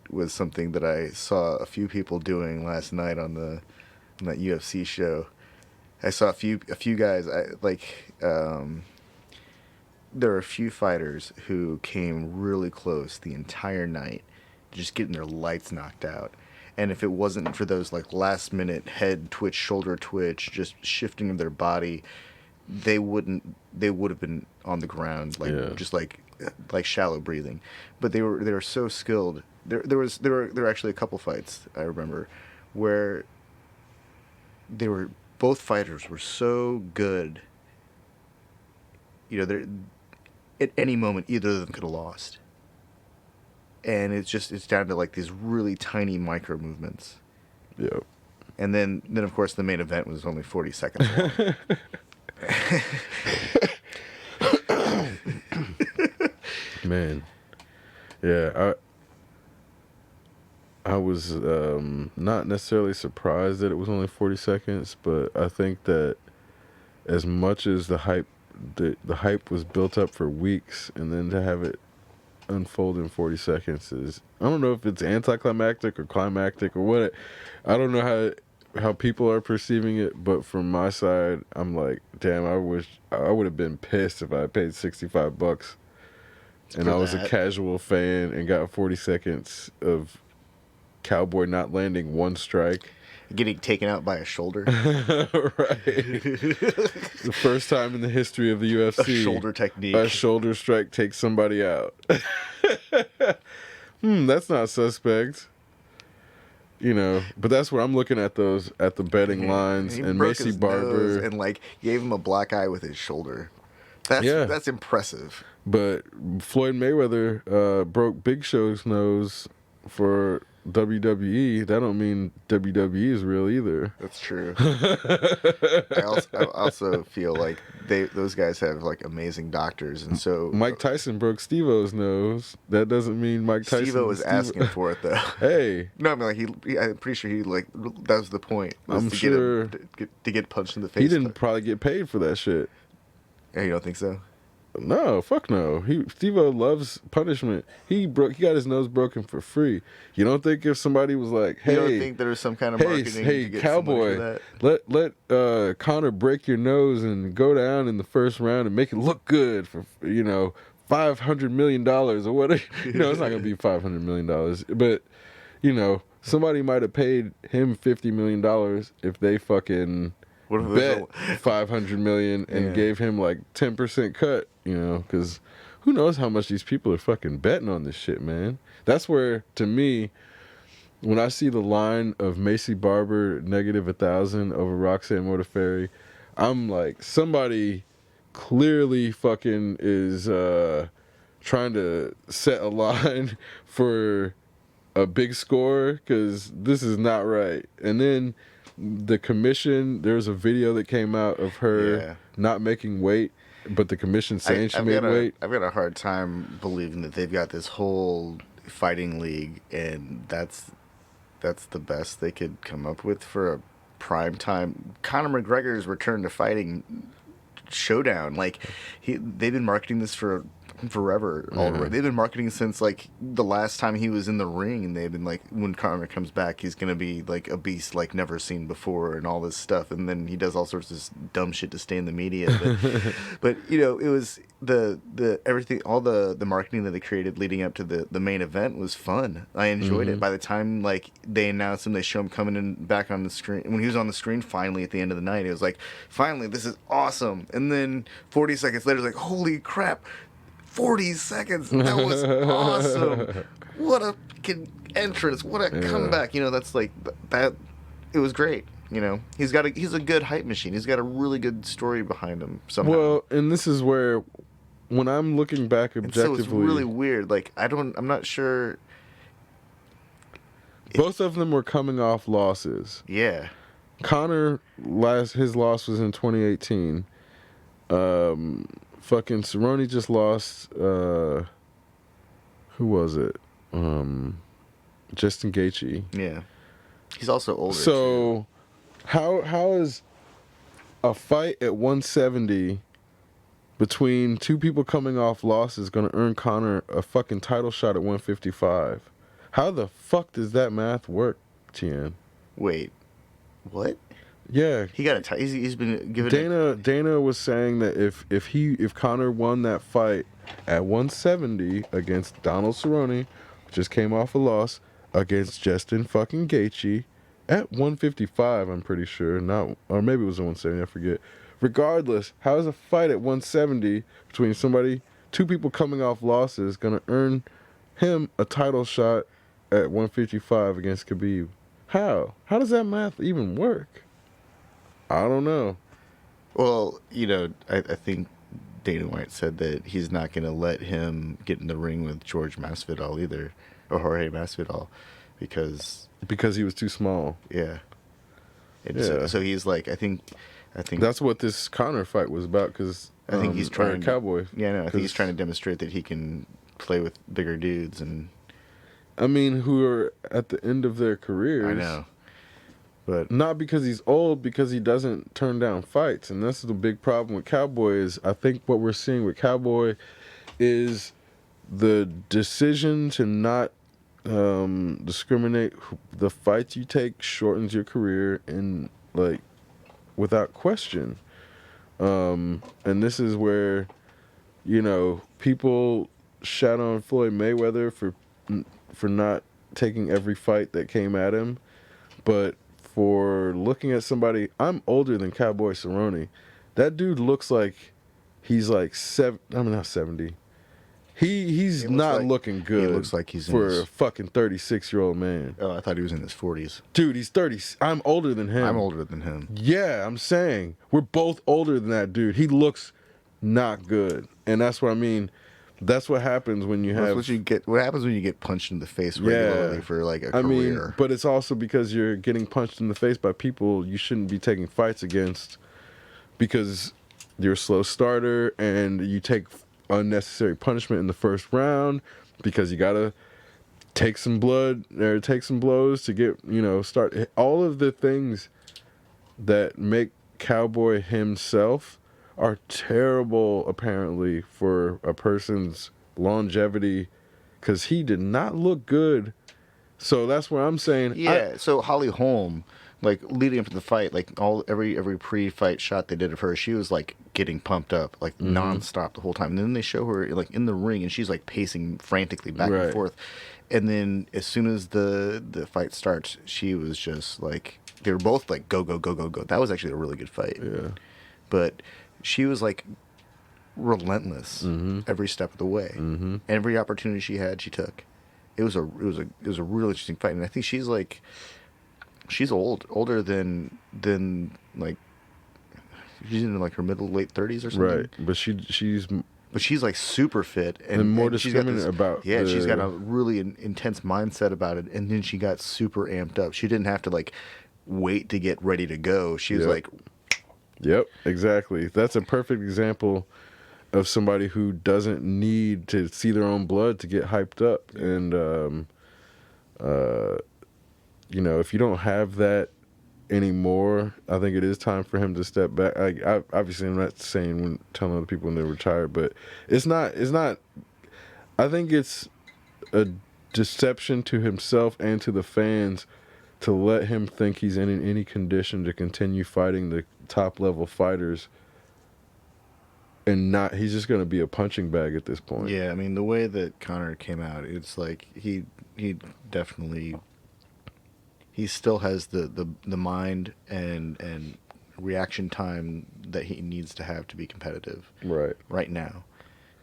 was something that I saw a few people doing last night on that UFC show. I saw a few guys. There are a few fighters who came really close the entire night, just getting their lights knocked out. And if it wasn't for those like last minute head twitch, shoulder twitch, just shifting of their body, they would have been on the ground just like shallow breathing. But they were so skilled. There were actually a couple fights I remember where both fighters were so good. At any moment either of them could have lost. And it's down to like these really tiny micro movements. Yep. And then of course the main event was only 40 seconds long. Man, yeah, I was not necessarily surprised that it was only 40 seconds, but I think that as much as the hype was built up for weeks, and then to have it unfold in 40 seconds is, I don't know if it's anticlimactic or climactic or what. I don't know how people are perceiving it, but from my side, I'm like, damn, I wish I would have been pissed if I paid $65 and I was a casual fan and got 40 seconds of Cowboy not landing one strike, getting taken out by a shoulder. Right. The first time in the history of the UFC, a shoulder technique, a shoulder strike takes somebody out. That's not suspect. But that's where I'm looking at the betting lines, and Macy Barber, and like gave him a black eye with his shoulder. That's impressive. But Floyd Mayweather broke Big Show's nose for WWE. That don't mean WWE is real either. That's true. I also feel like those guys have like amazing doctors, and so Mike Tyson broke Steve-O's nose. That doesn't mean Mike Tyson. Steve-O was asking for it though. Hey, no, I mean I'm pretty sure he like that was the point. I'm sure to get punched in the face. He didn't probably get paid for that shit. Yeah, you don't think so? No, fuck no. Steve-O loves punishment. He got his nose broken for free. You don't think if somebody was like, hey, you don't think there was some kind of marketing hey, to get Cowboy, for that? let Conor break your nose and go down in the first round and make it look good for $500 million or whatever. It's not gonna be $500 million, but somebody might have paid him $50 million if they fucking bet $500 million and gave him like 10% cut, because who knows how much these people are fucking betting on this shit, man. That's where, to me, when I see the line of Macy Barber -1,000 over Roxanne Modafferi, I'm like, somebody clearly fucking is trying to set a line for a big score, because this is not right. And then the commission, there's a video that came out of her not making weight, but the commission saying she made weight. I've got a hard time believing that they've got this whole fighting league, and that's the best they could come up with for a prime time. Conor McGregor's return to fighting showdown. Like they've been marketing this for forever already. They've been marketing since like the last time he was in the ring, and they've been like, when Conor comes back, he's gonna be like a beast like never seen before, and all this stuff. And then he does all sorts of dumb shit to stay in the media. But you know, it was the everything, all the marketing that they created leading up to the main event was fun. I enjoyed it. By the time like they announced him, they show him coming in back on the screen. When he was on the screen finally at the end of the night, it was like, finally, this is awesome. And then 40 seconds later, it's like, holy crap. 40 seconds. That was awesome. What a fucking entrance. What a comeback. You know, that's like that. It was great. You know, he's a good hype machine. He's got a really good story behind him somehow. Well, and this is where, when I'm looking back objectively, and so it's really weird. Like I'm not sure. Both of them were coming off losses. Yeah. Conor his loss was in 2018. Fucking Cerrone just lost. Who was it? Justin Gaethje. Yeah, he's also older. So, how is a fight at 170 between two people coming off losses going to earn Conor a fucking title shot at 155? How the fuck does that math work, Tien? Wait, what? Yeah, he got a he's been given. Dana was saying that if Conor won that fight at 170 against Donald Cerrone, just came off a loss against Justin fucking Gaethje at 155, I'm pretty sure, not, or maybe it was 170, I forget. Regardless, how is a fight at 170 between two people coming off losses, gonna earn him a title shot at 155 against Khabib? How does that math even work? I don't know. Well, you know, I think Dana White said that he's not going to let him get in the ring with George Masvidal either, or Jorge Masvidal, because he was too small. Yeah. And so he's like, I think that's what this Conor fight was about. Because I think he's trying Cowboy. Yeah, no, I think he's trying to demonstrate that he can play with bigger dudes, and I mean, who are at the end of their careers. I know. But not because he's old, because he doesn't turn down fights. And that's the big problem with Cowboy is, I think what we're seeing with Cowboy is the decision to not discriminate. The fights you take shortens your career, and like without question. And this is where, you know, people shat on Floyd Mayweather for not taking every fight that came at him, but for looking at somebody, I'm older than Cowboy Cerrone. That dude looks like he's like not 70. He's not looking good. He looks like he's for a fucking 36-year-old man. Oh, I thought he was in his 40s. Dude, he's 30. I'm older than him. I'm older than him. Yeah, I'm saying we're both older than that dude. He looks not good, and that's what I mean. That's what happens when you have. What happens when you get punched in the face regularly for like a career? I mean, but it's also because you're getting punched in the face by people you shouldn't be taking fights against, because you're a slow starter and you take unnecessary punishment in the first round because you gotta take some blood or take some blows to get, you know, start. All of the things that make Cowboy himself are terrible, apparently, for a person's longevity, because he did not look good. So that's where I'm saying. Yeah. So Holly Holm, like leading up to the fight, like every pre-fight shot they did of her, she was like getting pumped up, like nonstop the whole time. And then they show her like in the ring, and she's like pacing frantically back and forth. And then as soon as the fight starts, she was just like, they were both like go go go go go. That was actually a really good fight. Yeah. But she was like relentless every step of the way. Every opportunity she had, she took. It was a real interesting fight, and I think she's older than like, she's in like her late 30s or something. Right, but she's like super fit and more discriminate about. Yeah, she's got a really intense mindset about it, and then she got super amped up. She didn't have to like wait to get ready to go. She was like. Yep, exactly. That's a perfect example of somebody who doesn't need to see their own blood to get hyped up. And, you know, if you don't have that anymore. I think it is time for him to step back. Obviously, I'm not saying when telling other people when they're retired, but it's not. I think it's a deception to himself and to the fans to let him think he's in any condition to continue fighting the top level fighters, and not. He's just going to be a punching bag at this point. Yeah, I mean the way that Conor came out, it's like he definitely he still has the mind and reaction time that he needs to have to be competitive right now,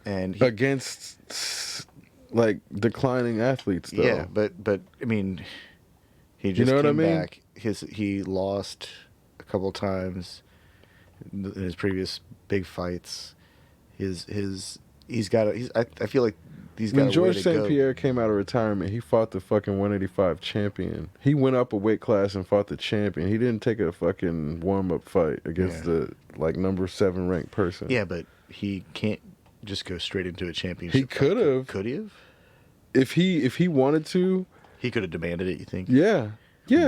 and against like declining athletes though. Yeah, but I mean, he just came back. He lost a couple times in his previous big fights. He's got. I feel like he's got. When George St. Pierre came out of retirement, he fought the fucking 185 champion. He went up a weight class and fought the champion. He didn't take a fucking warm up fight against the like number 7 ranked person. Yeah, but he can't just go straight into a championship. He could have. Could he have? If he wanted to, he could have demanded it. You think? Yeah,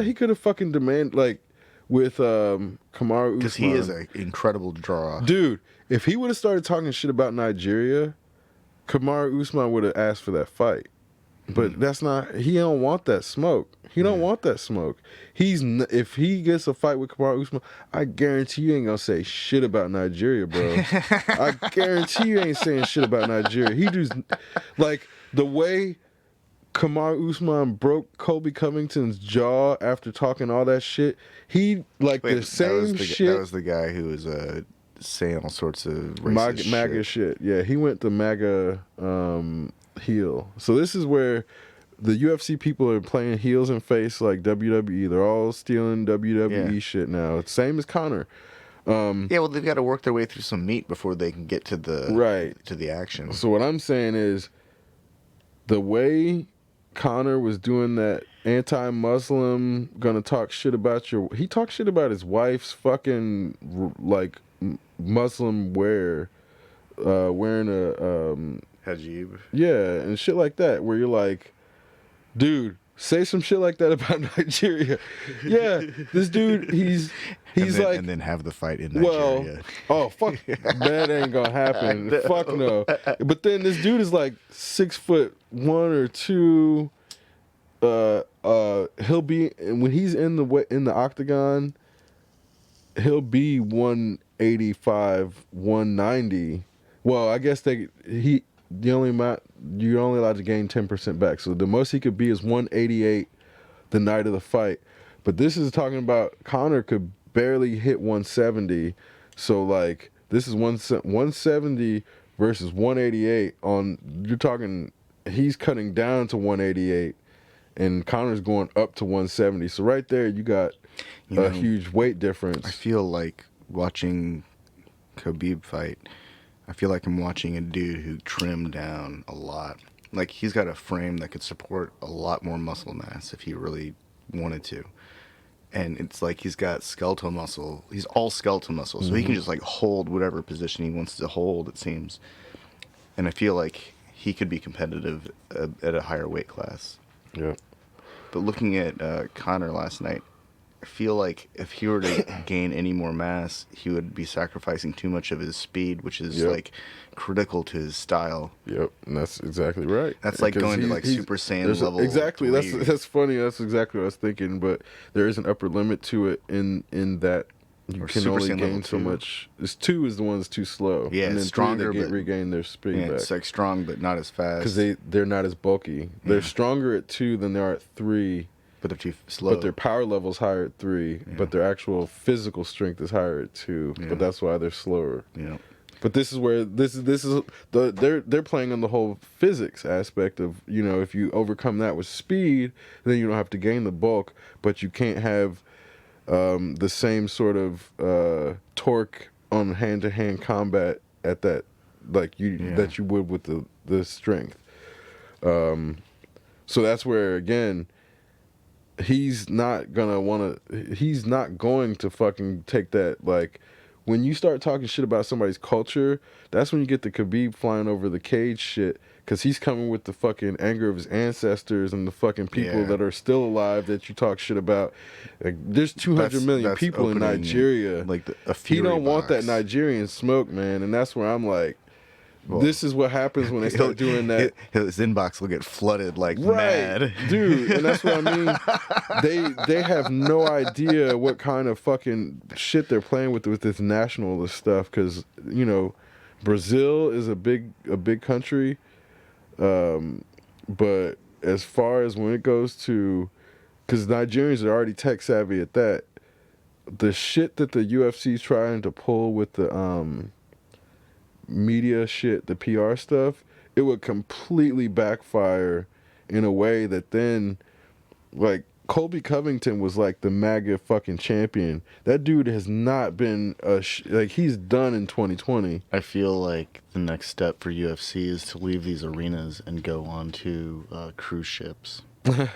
he could have fucking demanded like with Kamaru Usman, because he is an incredible draw, dude. If he would have started talking shit about Nigeria, Kamaru Usman would have asked for that fight. But that's not. He don't want that smoke. He don't want that smoke. If he gets a fight with Kamaru Usman, I guarantee you ain't gonna say shit about Nigeria, bro. I guarantee you ain't saying shit about Nigeria. He just like the way Kamaru Usman broke Colby Covington's jaw after talking all that shit. He the same shit. That was the guy who was saying all sorts of racist MAGA shit. Yeah, he went the MAGA heel. So this is where the UFC people are playing heels and face like WWE. They're all stealing WWE shit now. It's same as Conor. Well, they've got to work their way through some meat before they can get to the action. So what I'm saying is, the way Conor was doing that anti-Muslim, gonna talk shit about he talked shit about his wife's fucking like Muslim wearing a Hajib. Yeah, and shit like that, where you're like, dude, say some shit like that about Nigeria. Yeah, this dude, he's and then have the fight in Nigeria. Well, fuck, that ain't gonna happen. No. Fuck no. But then this dude is like 6'1" or 2. He'll be when he's in the octagon. He'll be 185, 190. Well, I guess you're only allowed to gain 10% back. So the most he could be is 188 the night of the fight. But this is talking about Conor could barely hit 170. So like this is 170 versus 188 you're talking he's cutting down to 188 and Conor's going up to 170. So right there you got a huge weight difference. I feel like watching Khabib fight, I feel like I'm watching a dude who trimmed down a lot. Like, he's got a frame that could support a lot more muscle mass if he really wanted to. And it's like he's got skeletal muscle. He's all skeletal muscle. So he can just, like, hold whatever position he wants to hold, it seems. And I feel like he could be competitive at a higher weight class. Yeah. But looking at Conor last night, I feel like if he were to gain any more mass, he would be sacrificing too much of his speed, which is like critical to his style. Yep, and that's exactly right. That's like going to like Super Saiyan level. Exactly. That's funny. That's exactly what I was thinking. But there is an upper limit to it in that you can only gain so much. This 2 is the one that's too slow. Yeah, and then stronger, 3 they regain their speed back. It's like strong, but not as fast. Because they're not as bulky. They're stronger at 2 than they are at 3. But they're too slow. But their power level's higher at 3. Yeah. But their actual physical strength is higher at 2. Yeah. But that's why they're slower. Yeah. But this is where they're playing on the whole physics aspect of, if you overcome that with speed, then you don't have to gain the bulk, but you can't have the same sort of torque on hand-to-hand combat at that that you would with the strength. So that's where again. He's not going to fucking take that, like, when you start talking shit about somebody's culture, that's when you get the Khabib flying over the cage shit. Because he's coming with the fucking anger of his ancestors and the fucking people that are still alive that you talk shit about. Like, there's 200 million people in Nigeria. Like a he Fury don't want that box. Nigerian smoke, man. And that's where I'm like, Well, this is what happens when they start doing that. His inbox will get flooded like mad. Dude. And that's what I mean. They have no idea what kind of fucking shit they're playing with this nationalist stuff. Because, you know, Brazil is a big country. But as far as when it goes to, because Nigerians are already tech savvy at that, the shit that the UFC's trying to pull with the media shit, the PR stuff, it would completely backfire in a way that then, like, Colby Covington was like the MAGA fucking champion. That dude has not been like, he's done in 2020. I feel like the next step for UFC is to leave these arenas and go on to cruise ships. No,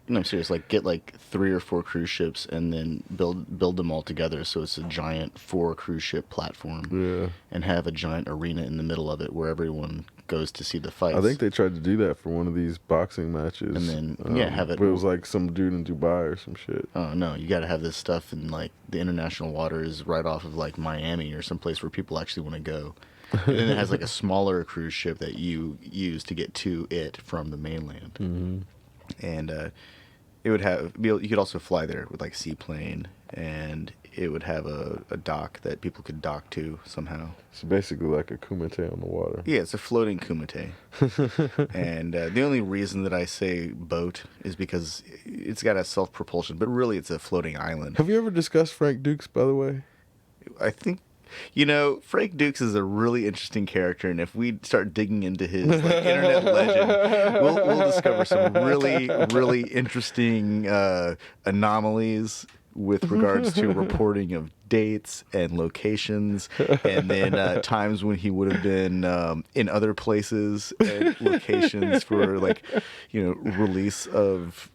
I'm serious. Like, get like 3 or 4 cruise ships and then build them all together so it's a giant 4 cruise ship platform. Yeah. And have a giant arena in the middle of it where everyone goes to see the fights. I think they tried to do that for one of these boxing matches. And then have it. But it was like some dude in Dubai or some shit. Oh no, you got to have this stuff in like the international waters right off of like Miami or someplace where people actually want to go. And then it has like a smaller cruise ship that you use to get to it from the mainland. Mm-hmm. And it would you could also fly there with like seaplane, and it would have a dock that people could dock to somehow. It's basically like a kumite on the water. Yeah, it's a floating kumite. And the only reason that I say boat is because it's got a self-propulsion, but really it's a floating island. Have you ever discussed Frank Dukes, by the way? I think, you know, Frank Dukes is a really interesting character, and if we start digging into his like, internet legend, we'll discover some really, really interesting anomalies with regards to reporting of dates and locations, and then times when he would have been in other places and locations for, like, you know, release of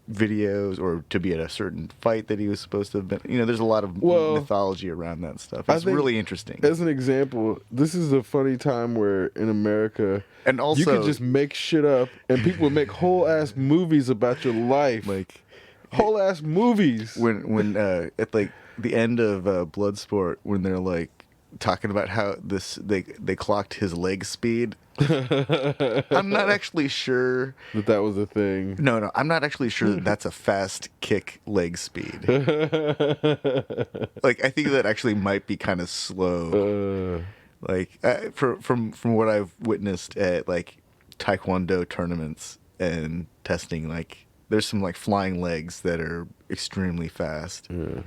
videos or to be at a certain fight that he was supposed to have been. You know, there's a lot of mythology around that stuff. It's really interesting. As an example, this is a funny time where in America, and also, you could just make shit up and people would make whole ass movies about your life. Like, whole ass movies. When at like the end of Bloodsport, when they're like talking about how they clocked his leg speed. I'm not actually sure that was a thing. No, I'm not actually sure that that's a fast kick leg speed. Like, I think that actually might be kind of slow. Like, from what I've witnessed at like Taekwondo tournaments and testing, like, there's some like flying legs that are extremely fast. Yeah.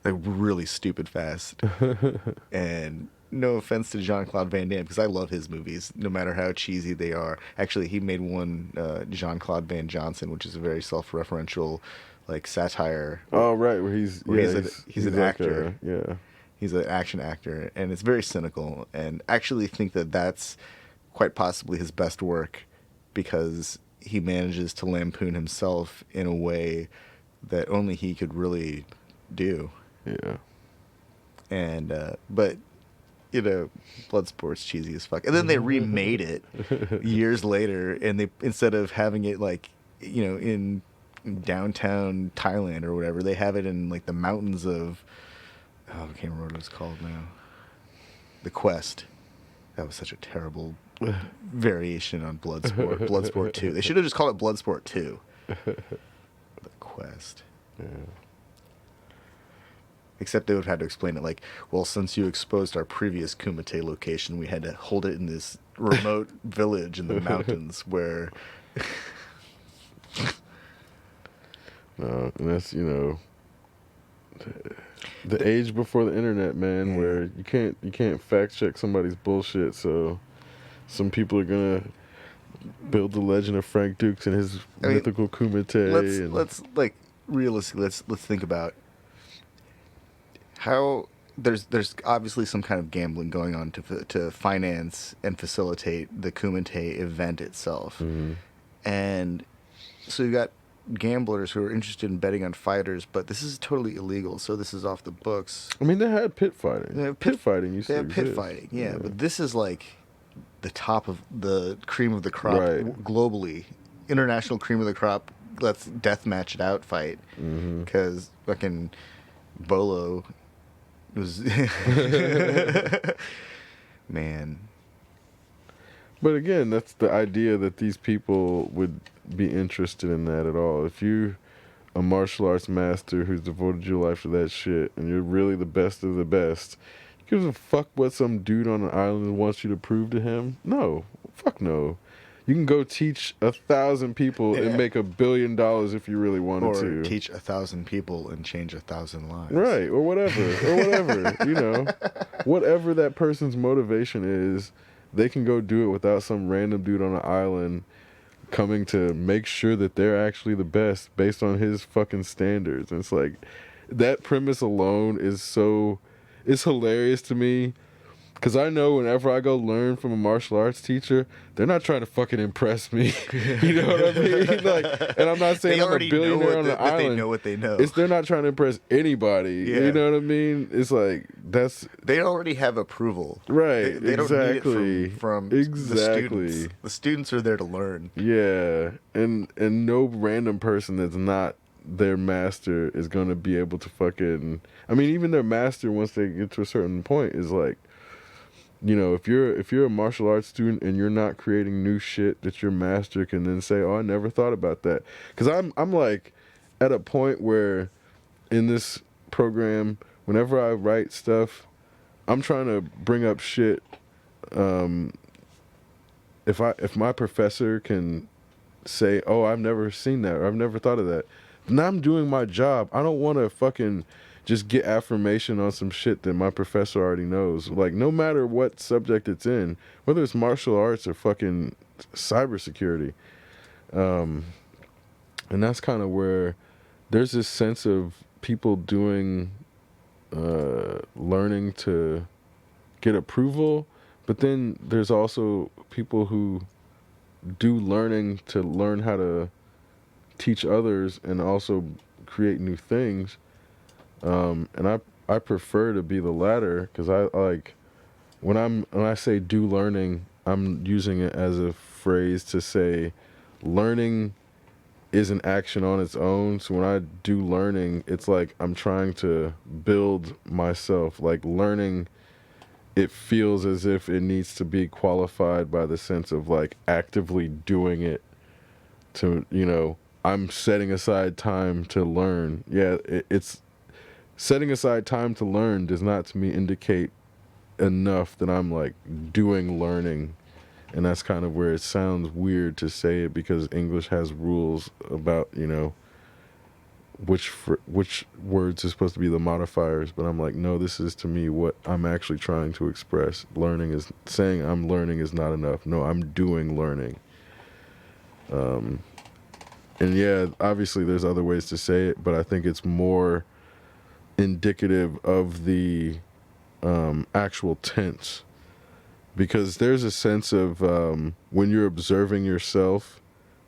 Like, really stupid fast. And no offense to Jean-Claude Van Damme, because I love his movies, no matter how cheesy they are. Actually, he made one, Jean-Claude Van Johnson, which is a very self-referential, like, satire. Oh, right, where he's an actor. Yeah. He's an action actor, and it's very cynical. And I actually think that that's quite possibly his best work, because he manages to lampoon himself in a way that only he could really do. Yeah. And, but, you know, Bloodsport's cheesy as fuck. And then they remade it years later, and they, instead of having it, like, you know, in downtown Thailand or whatever, they have it in, like, the mountains of, I can't remember what it was called now. The Quest. That was such a terrible variation on Bloodsport. Bloodsport 2. They should have just called it Bloodsport 2. The Quest. Yeah. Except they would have had to explain it like, well, since you exposed our previous Kumite location, we had to hold it in this remote village in the mountains where... No, and that's, you know, the age before the internet, man, where you can't fact check somebody's bullshit, so some people are gonna build the legend of Frank Dukes and his mythical Kumite. Let's like, realistically, let's think about how there's obviously some kind of gambling going on to finance and facilitate the Kumite event itself. Mm-hmm. And so you got gamblers who are interested in betting on fighters, but this is totally illegal, so this is off the books. I mean, they had pit fighting. They have Pit fighting used They to have pit exist. fighting, yeah, but this is like the top of the cream of the crop Right. globally. International cream of the crop. Let's death match it out fight. Because fucking Bolo was. Man. But again, that's the idea that these people would be interested in that at all. If you're a martial arts master who's devoted your life to that shit and you're really the best of the best, gives a fuck what some dude on an island wants you to prove to him? No. Fuck no. You can go teach 1,000 people and make $1 billion if you really wanted to. Or teach 1,000 people and change 1,000 lives. Right, or whatever, you know. Whatever that person's motivation is, they can go do it without some random dude on an island coming to make sure that they're actually the best based on his fucking standards. And it's like, that premise alone is so, it's hilarious to me. Because I know whenever I go learn from a martial arts teacher, they're not trying to fucking impress me. You know what I mean? Like, and I'm not saying I'm a billionaire on the island. They know what they know. It's they're not trying to impress anybody. Yeah. You know what I mean? It's like, that's... They already have approval. Right, They don't need it from exactly. the students. The students are there to learn. Yeah, and no random person that's not their master is going to be able to fucking... I mean, even their master, once they get to a certain point, is like, you know, if you're a martial arts student and you're not creating new shit that your master can then say, oh, I never thought about that. Because I'm like at a point where in this program, whenever I write stuff, I'm trying to bring up shit. If my professor can say, oh, I've never seen that, or I've never thought of that, then I'm doing my job. I don't want to fucking just get affirmation on some shit that my professor already knows. Like, no matter what subject it's in, whether it's martial arts or fucking cybersecurity. And that's kind of where there's this sense of people doing, learning to get approval, but then there's also people who do learning to learn how to teach others and also create new things. And I prefer to be the latter, because I like when I say do learning, I'm using it as a phrase to say learning is an action on its own. So when I do learning, it's like I'm trying to build myself. Like, learning, it feels as if it needs to be qualified by the sense of like actively doing it to, you know, I'm setting aside time to learn. Yeah, it's setting aside time to learn does not to me indicate enough that I'm like doing learning. And that's kind of where it sounds weird to say it, because English has rules about, you know, which words are supposed to be the modifiers. But I'm like, no, this is to me what I'm actually trying to express. Learning is, saying I'm learning is not enough. No, I'm doing learning. And yeah, obviously there's other ways to say it, but I think it's more indicative of the actual tense, because there's a sense of when you're observing yourself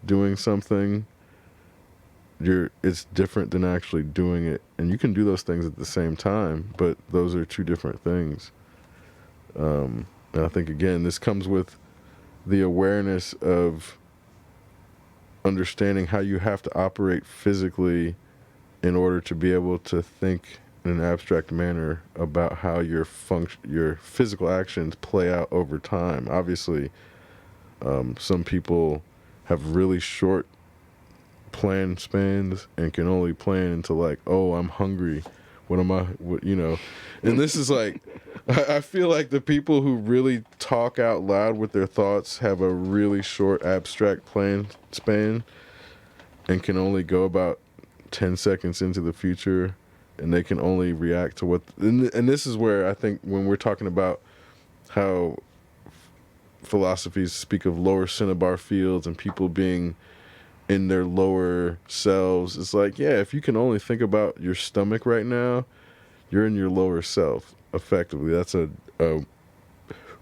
doing something, it's different than actually doing it, and you can do those things at the same time, but those are two different things. And I think, again, this comes with the awareness of understanding how you have to operate physically in order to be able to think in an abstract manner about how your physical actions play out over time. Obviously, some people have really short plan spans and can only plan into like, oh, I'm hungry. You know? And this is like, I feel like the people who really talk out loud with their thoughts have a really short abstract plan span and can only go about 10 seconds into the future, and they can only react to what... And this is where I think when we're talking about how philosophies speak of lower cinnabar fields and people being in their lower selves, it's like, yeah, if you can only think about your stomach right now, you're in your lower self, effectively. That's a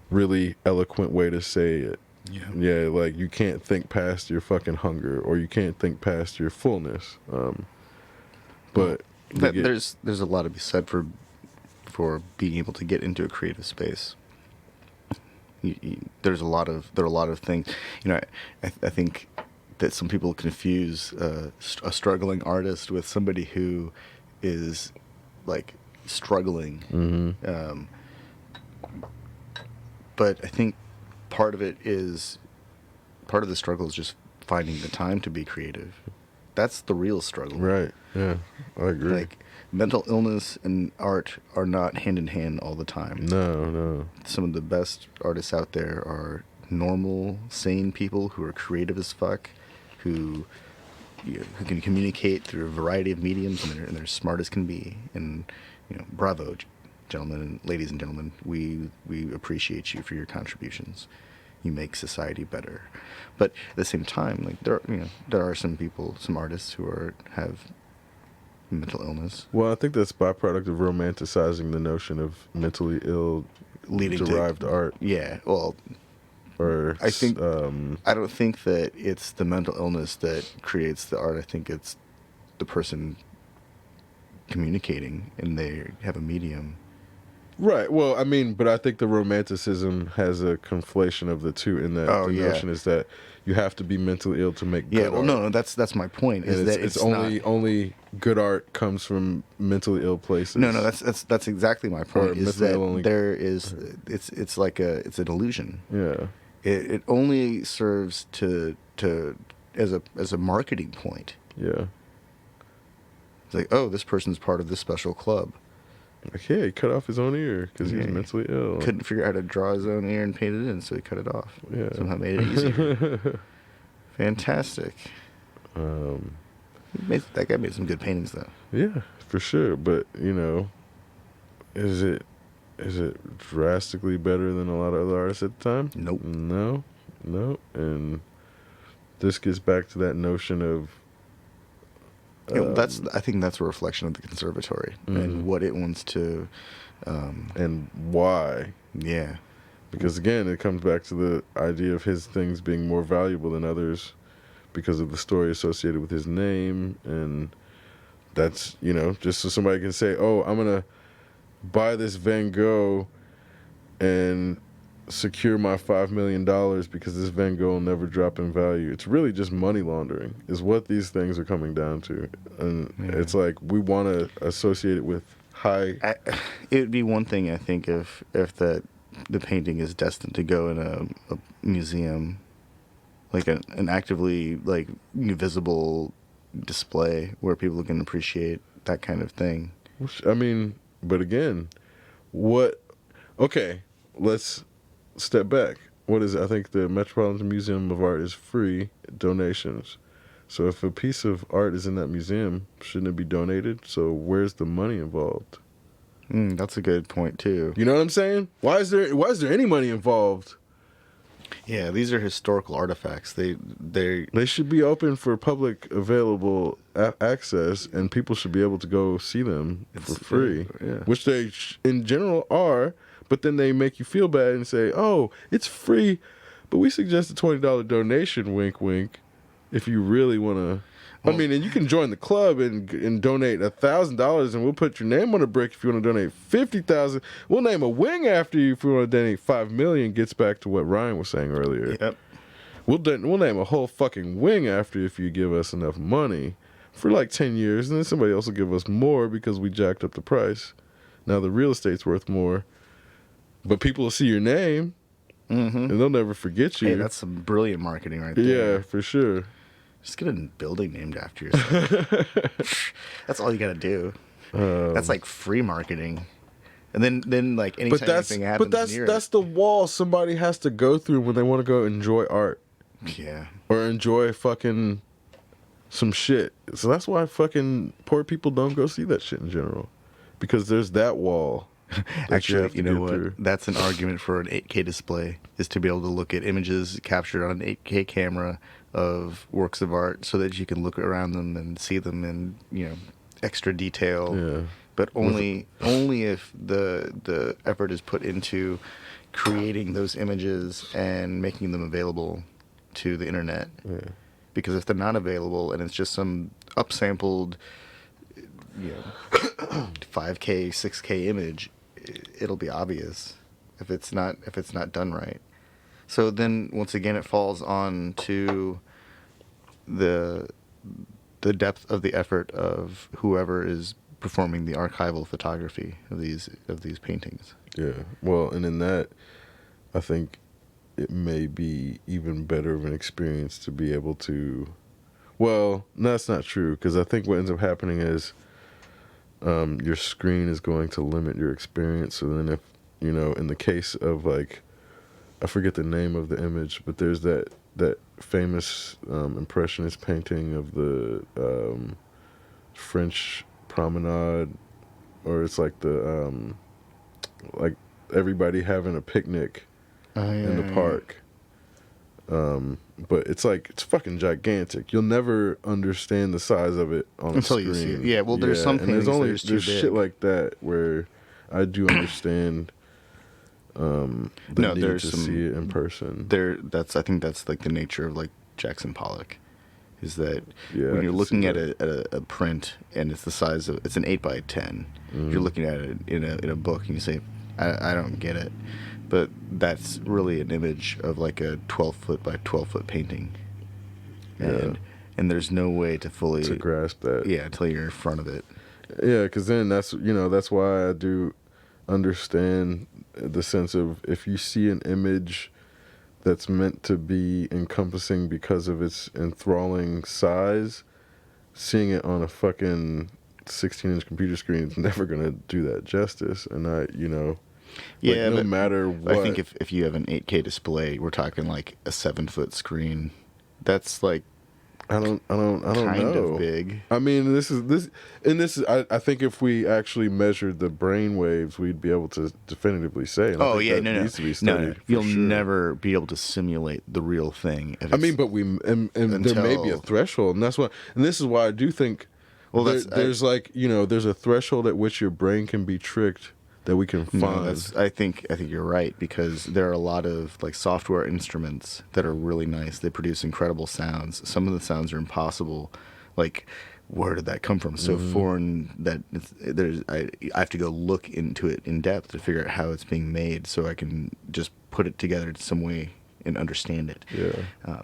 really eloquent way to say it. Yeah, like you can't think past your fucking hunger, or you can't think past your fullness. But there's a lot to be said for being able to get into a creative space. There are a lot of things. I think that some people confuse a struggling artist with somebody who is like struggling. Mm-hmm. But I think part of the struggle is just finding the time to be creative. That's the real struggle. Right. Yeah, I agree. Like, mental illness and art are not hand in hand all the time. No. Some of the best artists out there are normal, sane people who are creative as fuck, who can communicate through a variety of mediums, and they're smart as can be. And bravo, gentlemen and ladies and gentlemen, we appreciate you for your contributions. You make society better. But at the same time, like there are some artists who have mental illness. Well, I think that's byproduct of romanticizing the notion of mentally ill Leading derived art. Yeah, well, Or I think I don't think that it's the mental illness that creates the art. I think it's the person communicating, and they have a medium. Right. Well, I mean, but I think the romanticism has a conflation of the two. In that the notion is that you have to be mentally ill to make good art. No, that's my point. Is that it's only good art comes from mentally ill places. No, that's exactly my point. Is that only, it's like it's an illusion. Yeah. It only serves as a marketing point. Yeah. It's like, oh, this person's part of this special club. Like, yeah, he cut off his own ear because he was mentally ill. Couldn't figure out how to draw his own ear and paint it in, so he cut it off. Yeah. Somehow made it easier. Fantastic. That guy made some good paintings, though. Yeah, for sure. But, is it drastically better than a lot of other artists at the time? Nope. No. And this gets back to that notion of... I think that's a reflection of the conservatory and what it wants to... and why. Yeah. Because, again, it comes back to the idea of his things being more valuable than others because of the story associated with his name. And that's, just so somebody can say, oh, I'm going to buy this Van Gogh and secure my $5 million because this Van Gogh will never drop in value. It's really just money laundering is what these things are coming down to. And it's like we want to associate it with high... It would be one thing, I think, if the painting is destined to go in a museum, like an actively like visible display where people can appreciate that kind of thing. I mean, but again, okay, let's step back. What is it? I think the Metropolitan Museum of Art is free donations. So if a piece of art is in that museum, shouldn't it be donated? So where's the money involved? That's a good point too. You know what I'm saying? Why is there any money involved? Yeah, these are historical artifacts. They should be open for public available access, and people should be able to go see them for free, which they in general are. But then they make you feel bad and say, "Oh, it's free, but we suggest a $20 donation." Wink, wink. If you really want to. I mean, and you can join the club and donate $1,000, and we'll put your name on a brick if you want to donate $50,000. We'll name a wing after you if you want to donate $5 million. Gets back to what Ryan was saying earlier. Yep. We'll name a whole fucking wing after if you give us enough money for like 10 years, and then somebody else will give us more because we jacked up the price. Now the real estate's worth more, but people will see your name, and they'll never forget you. Hey, that's some brilliant marketing right there. Yeah, for sure. Just get a building named after yourself. That's all you gotta do. That's like free marketing. And then like anytime anything happens that's the wall somebody has to go through when they want to go enjoy art. Yeah. Or enjoy fucking some shit. So that's why fucking poor people don't go see that shit in general. Because there's that wall. Actually, you know what? Through. That's an argument for an 8K display, is to be able to look at images captured on an 8K camera of works of art so that you can look around them and see them in, extra detail. Yeah. but only if the effort is put into creating those images and making them available to the internet. Yeah. Because if they're not available and it's just some upsampled, 5K, 6K image, it'll be obvious if it's not done right. So then once again it falls on to the depth of the effort of whoever is performing the archival photography of these paintings. Yeah. Well, and in that, I think it may be even better of an experience to be able to. Well, no, that's not true, because I think what ends up happening is your screen is going to limit your experience. So then, if in the case of like, I forget the name of the image, but there's that famous impressionist painting of the French promenade, or it's like the like everybody having a picnic in the park. But it's fucking gigantic. You'll never understand the size of it on until a screen. you see it. Yeah, well, there's some and paintings there's too big. shit like that where I do understand the need to see it in person. I think that's like the nature of like Jackson Pollock, is that Yeah, when I you're can looking see at that. a print and it's the size of, it's an 8x10. You're looking at it in a book and you say, I don't get it. But that's really an image of like a 12-foot by 12-foot painting. And there's no way to fully grasp that. Yeah, until you're in front of it. Yeah, because then that's why I do understand the sense of, if you see an image that's meant to be encompassing because of its enthralling size, seeing it on a fucking 16-inch computer screen is never gonna do that justice. And Yeah, no matter what. I think if you have an 8K display, we're talking like a 7-foot screen. That's like I don't kind know. of big. I mean, this is. I think if we actually measured the brain waves, we'd be able to definitively say. And I think that needs to be studied. For You'll sure. never be able to simulate the real thing. I mean, but there may be a threshold, and that's why. And this is why I do think. Well, there's a threshold at which your brain can be tricked that we can find. I think you're right, because there are a lot of like software instruments that are really nice. They produce incredible sounds. Some of the sounds are impossible. Like, where did that come from? So foreign that I have to go look into it in depth to figure out how it's being made, so I can just put it together in some way and understand it. Yeah.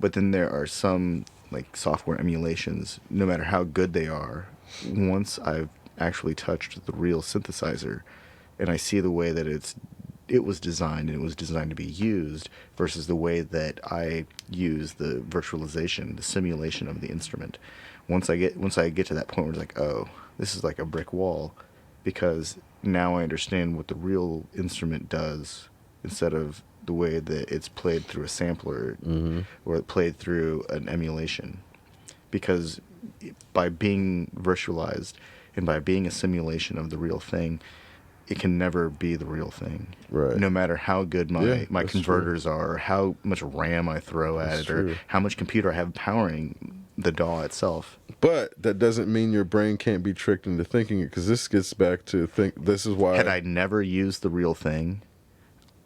But then there are some like software emulations, no matter how good they are, once I've actually touched the real synthesizer and I see the way that it was designed, and it was designed to be used, versus the way that I use the virtualization, the simulation of the instrument. Once I get to that point where it's like, oh, this is like a brick wall, because now I understand what the real instrument does instead of the way that it's played through a sampler or played through an emulation. Because by being virtualized and by being a simulation of the real thing, it can never be the real thing. Right. No matter how good my converters are, or how much RAM I throw at it, or how much computer I have powering the DAW itself. But that doesn't mean your brain can't be tricked into thinking it, because this gets back to this is why. Had I never used the real thing,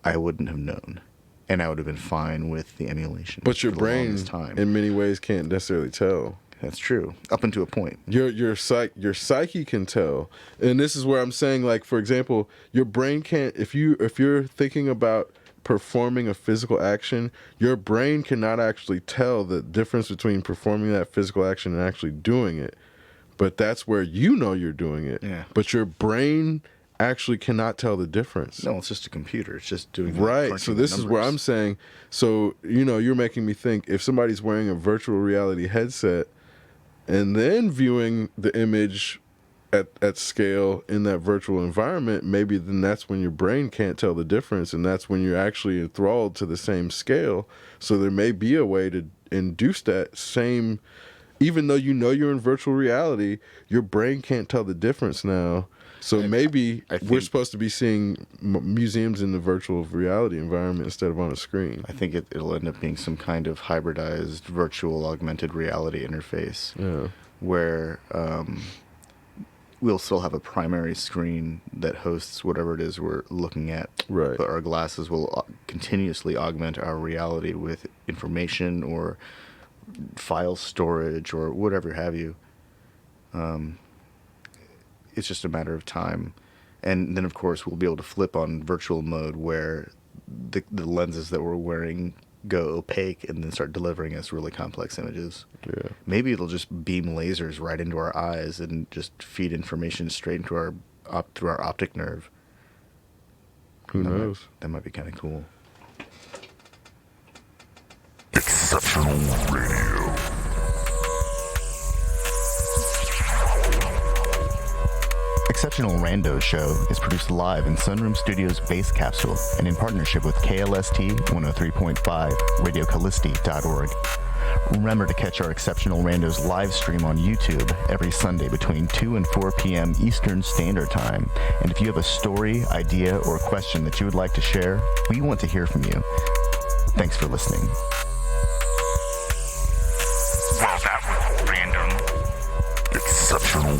I wouldn't have known. And I would have been fine with the emulation. But your brain, in many ways, can't necessarily tell. That's true, up until a point. Your psyche can tell, and this is where I'm saying, like, for example, your brain can't. If you're thinking about performing a physical action, your brain cannot actually tell the difference between performing that physical action and actually doing it. But that's where you're doing it. Yeah. But your brain actually cannot tell the difference. No, it's just a computer. It's just doing right. So this is where I'm saying. So you're making me think, if somebody's wearing a virtual reality headset and then viewing the image at scale in that virtual environment, maybe then that's when your brain can't tell the difference, and that's when you're actually enthralled to the same scale. So there may be a way to induce that same, even though you're in virtual reality, your brain can't tell the difference now. So maybe we're supposed to be seeing museums in the virtual reality environment instead of on a screen. I think it'll end up being some kind of hybridized virtual augmented reality interface. Yeah. Where we'll still have a primary screen that hosts whatever it is we're looking at. Right. But our glasses will continuously augment our reality with information or file storage or whatever have you. It's just a matter of time. And then, of course, we'll be able to flip on virtual mode where the lenses that we're wearing go opaque and then start delivering us really complex images. Yeah. Maybe it'll just beam lasers right into our eyes and just feed information straight into our through our optic nerve. Who knows? That might be kind of cool. Exceptional Radio. Exceptional Randos Show is produced live in Sunroom Studios' Base Capsule and in partnership with KLST 103.5, RadioCallisti.org. Remember to catch our Exceptional Randos live stream on YouTube every Sunday between 2 and 4 p.m. Eastern Standard Time. And if you have a story, idea, or question that you would like to share, we want to hear from you. Thanks for listening. Well, that was random. Exceptional.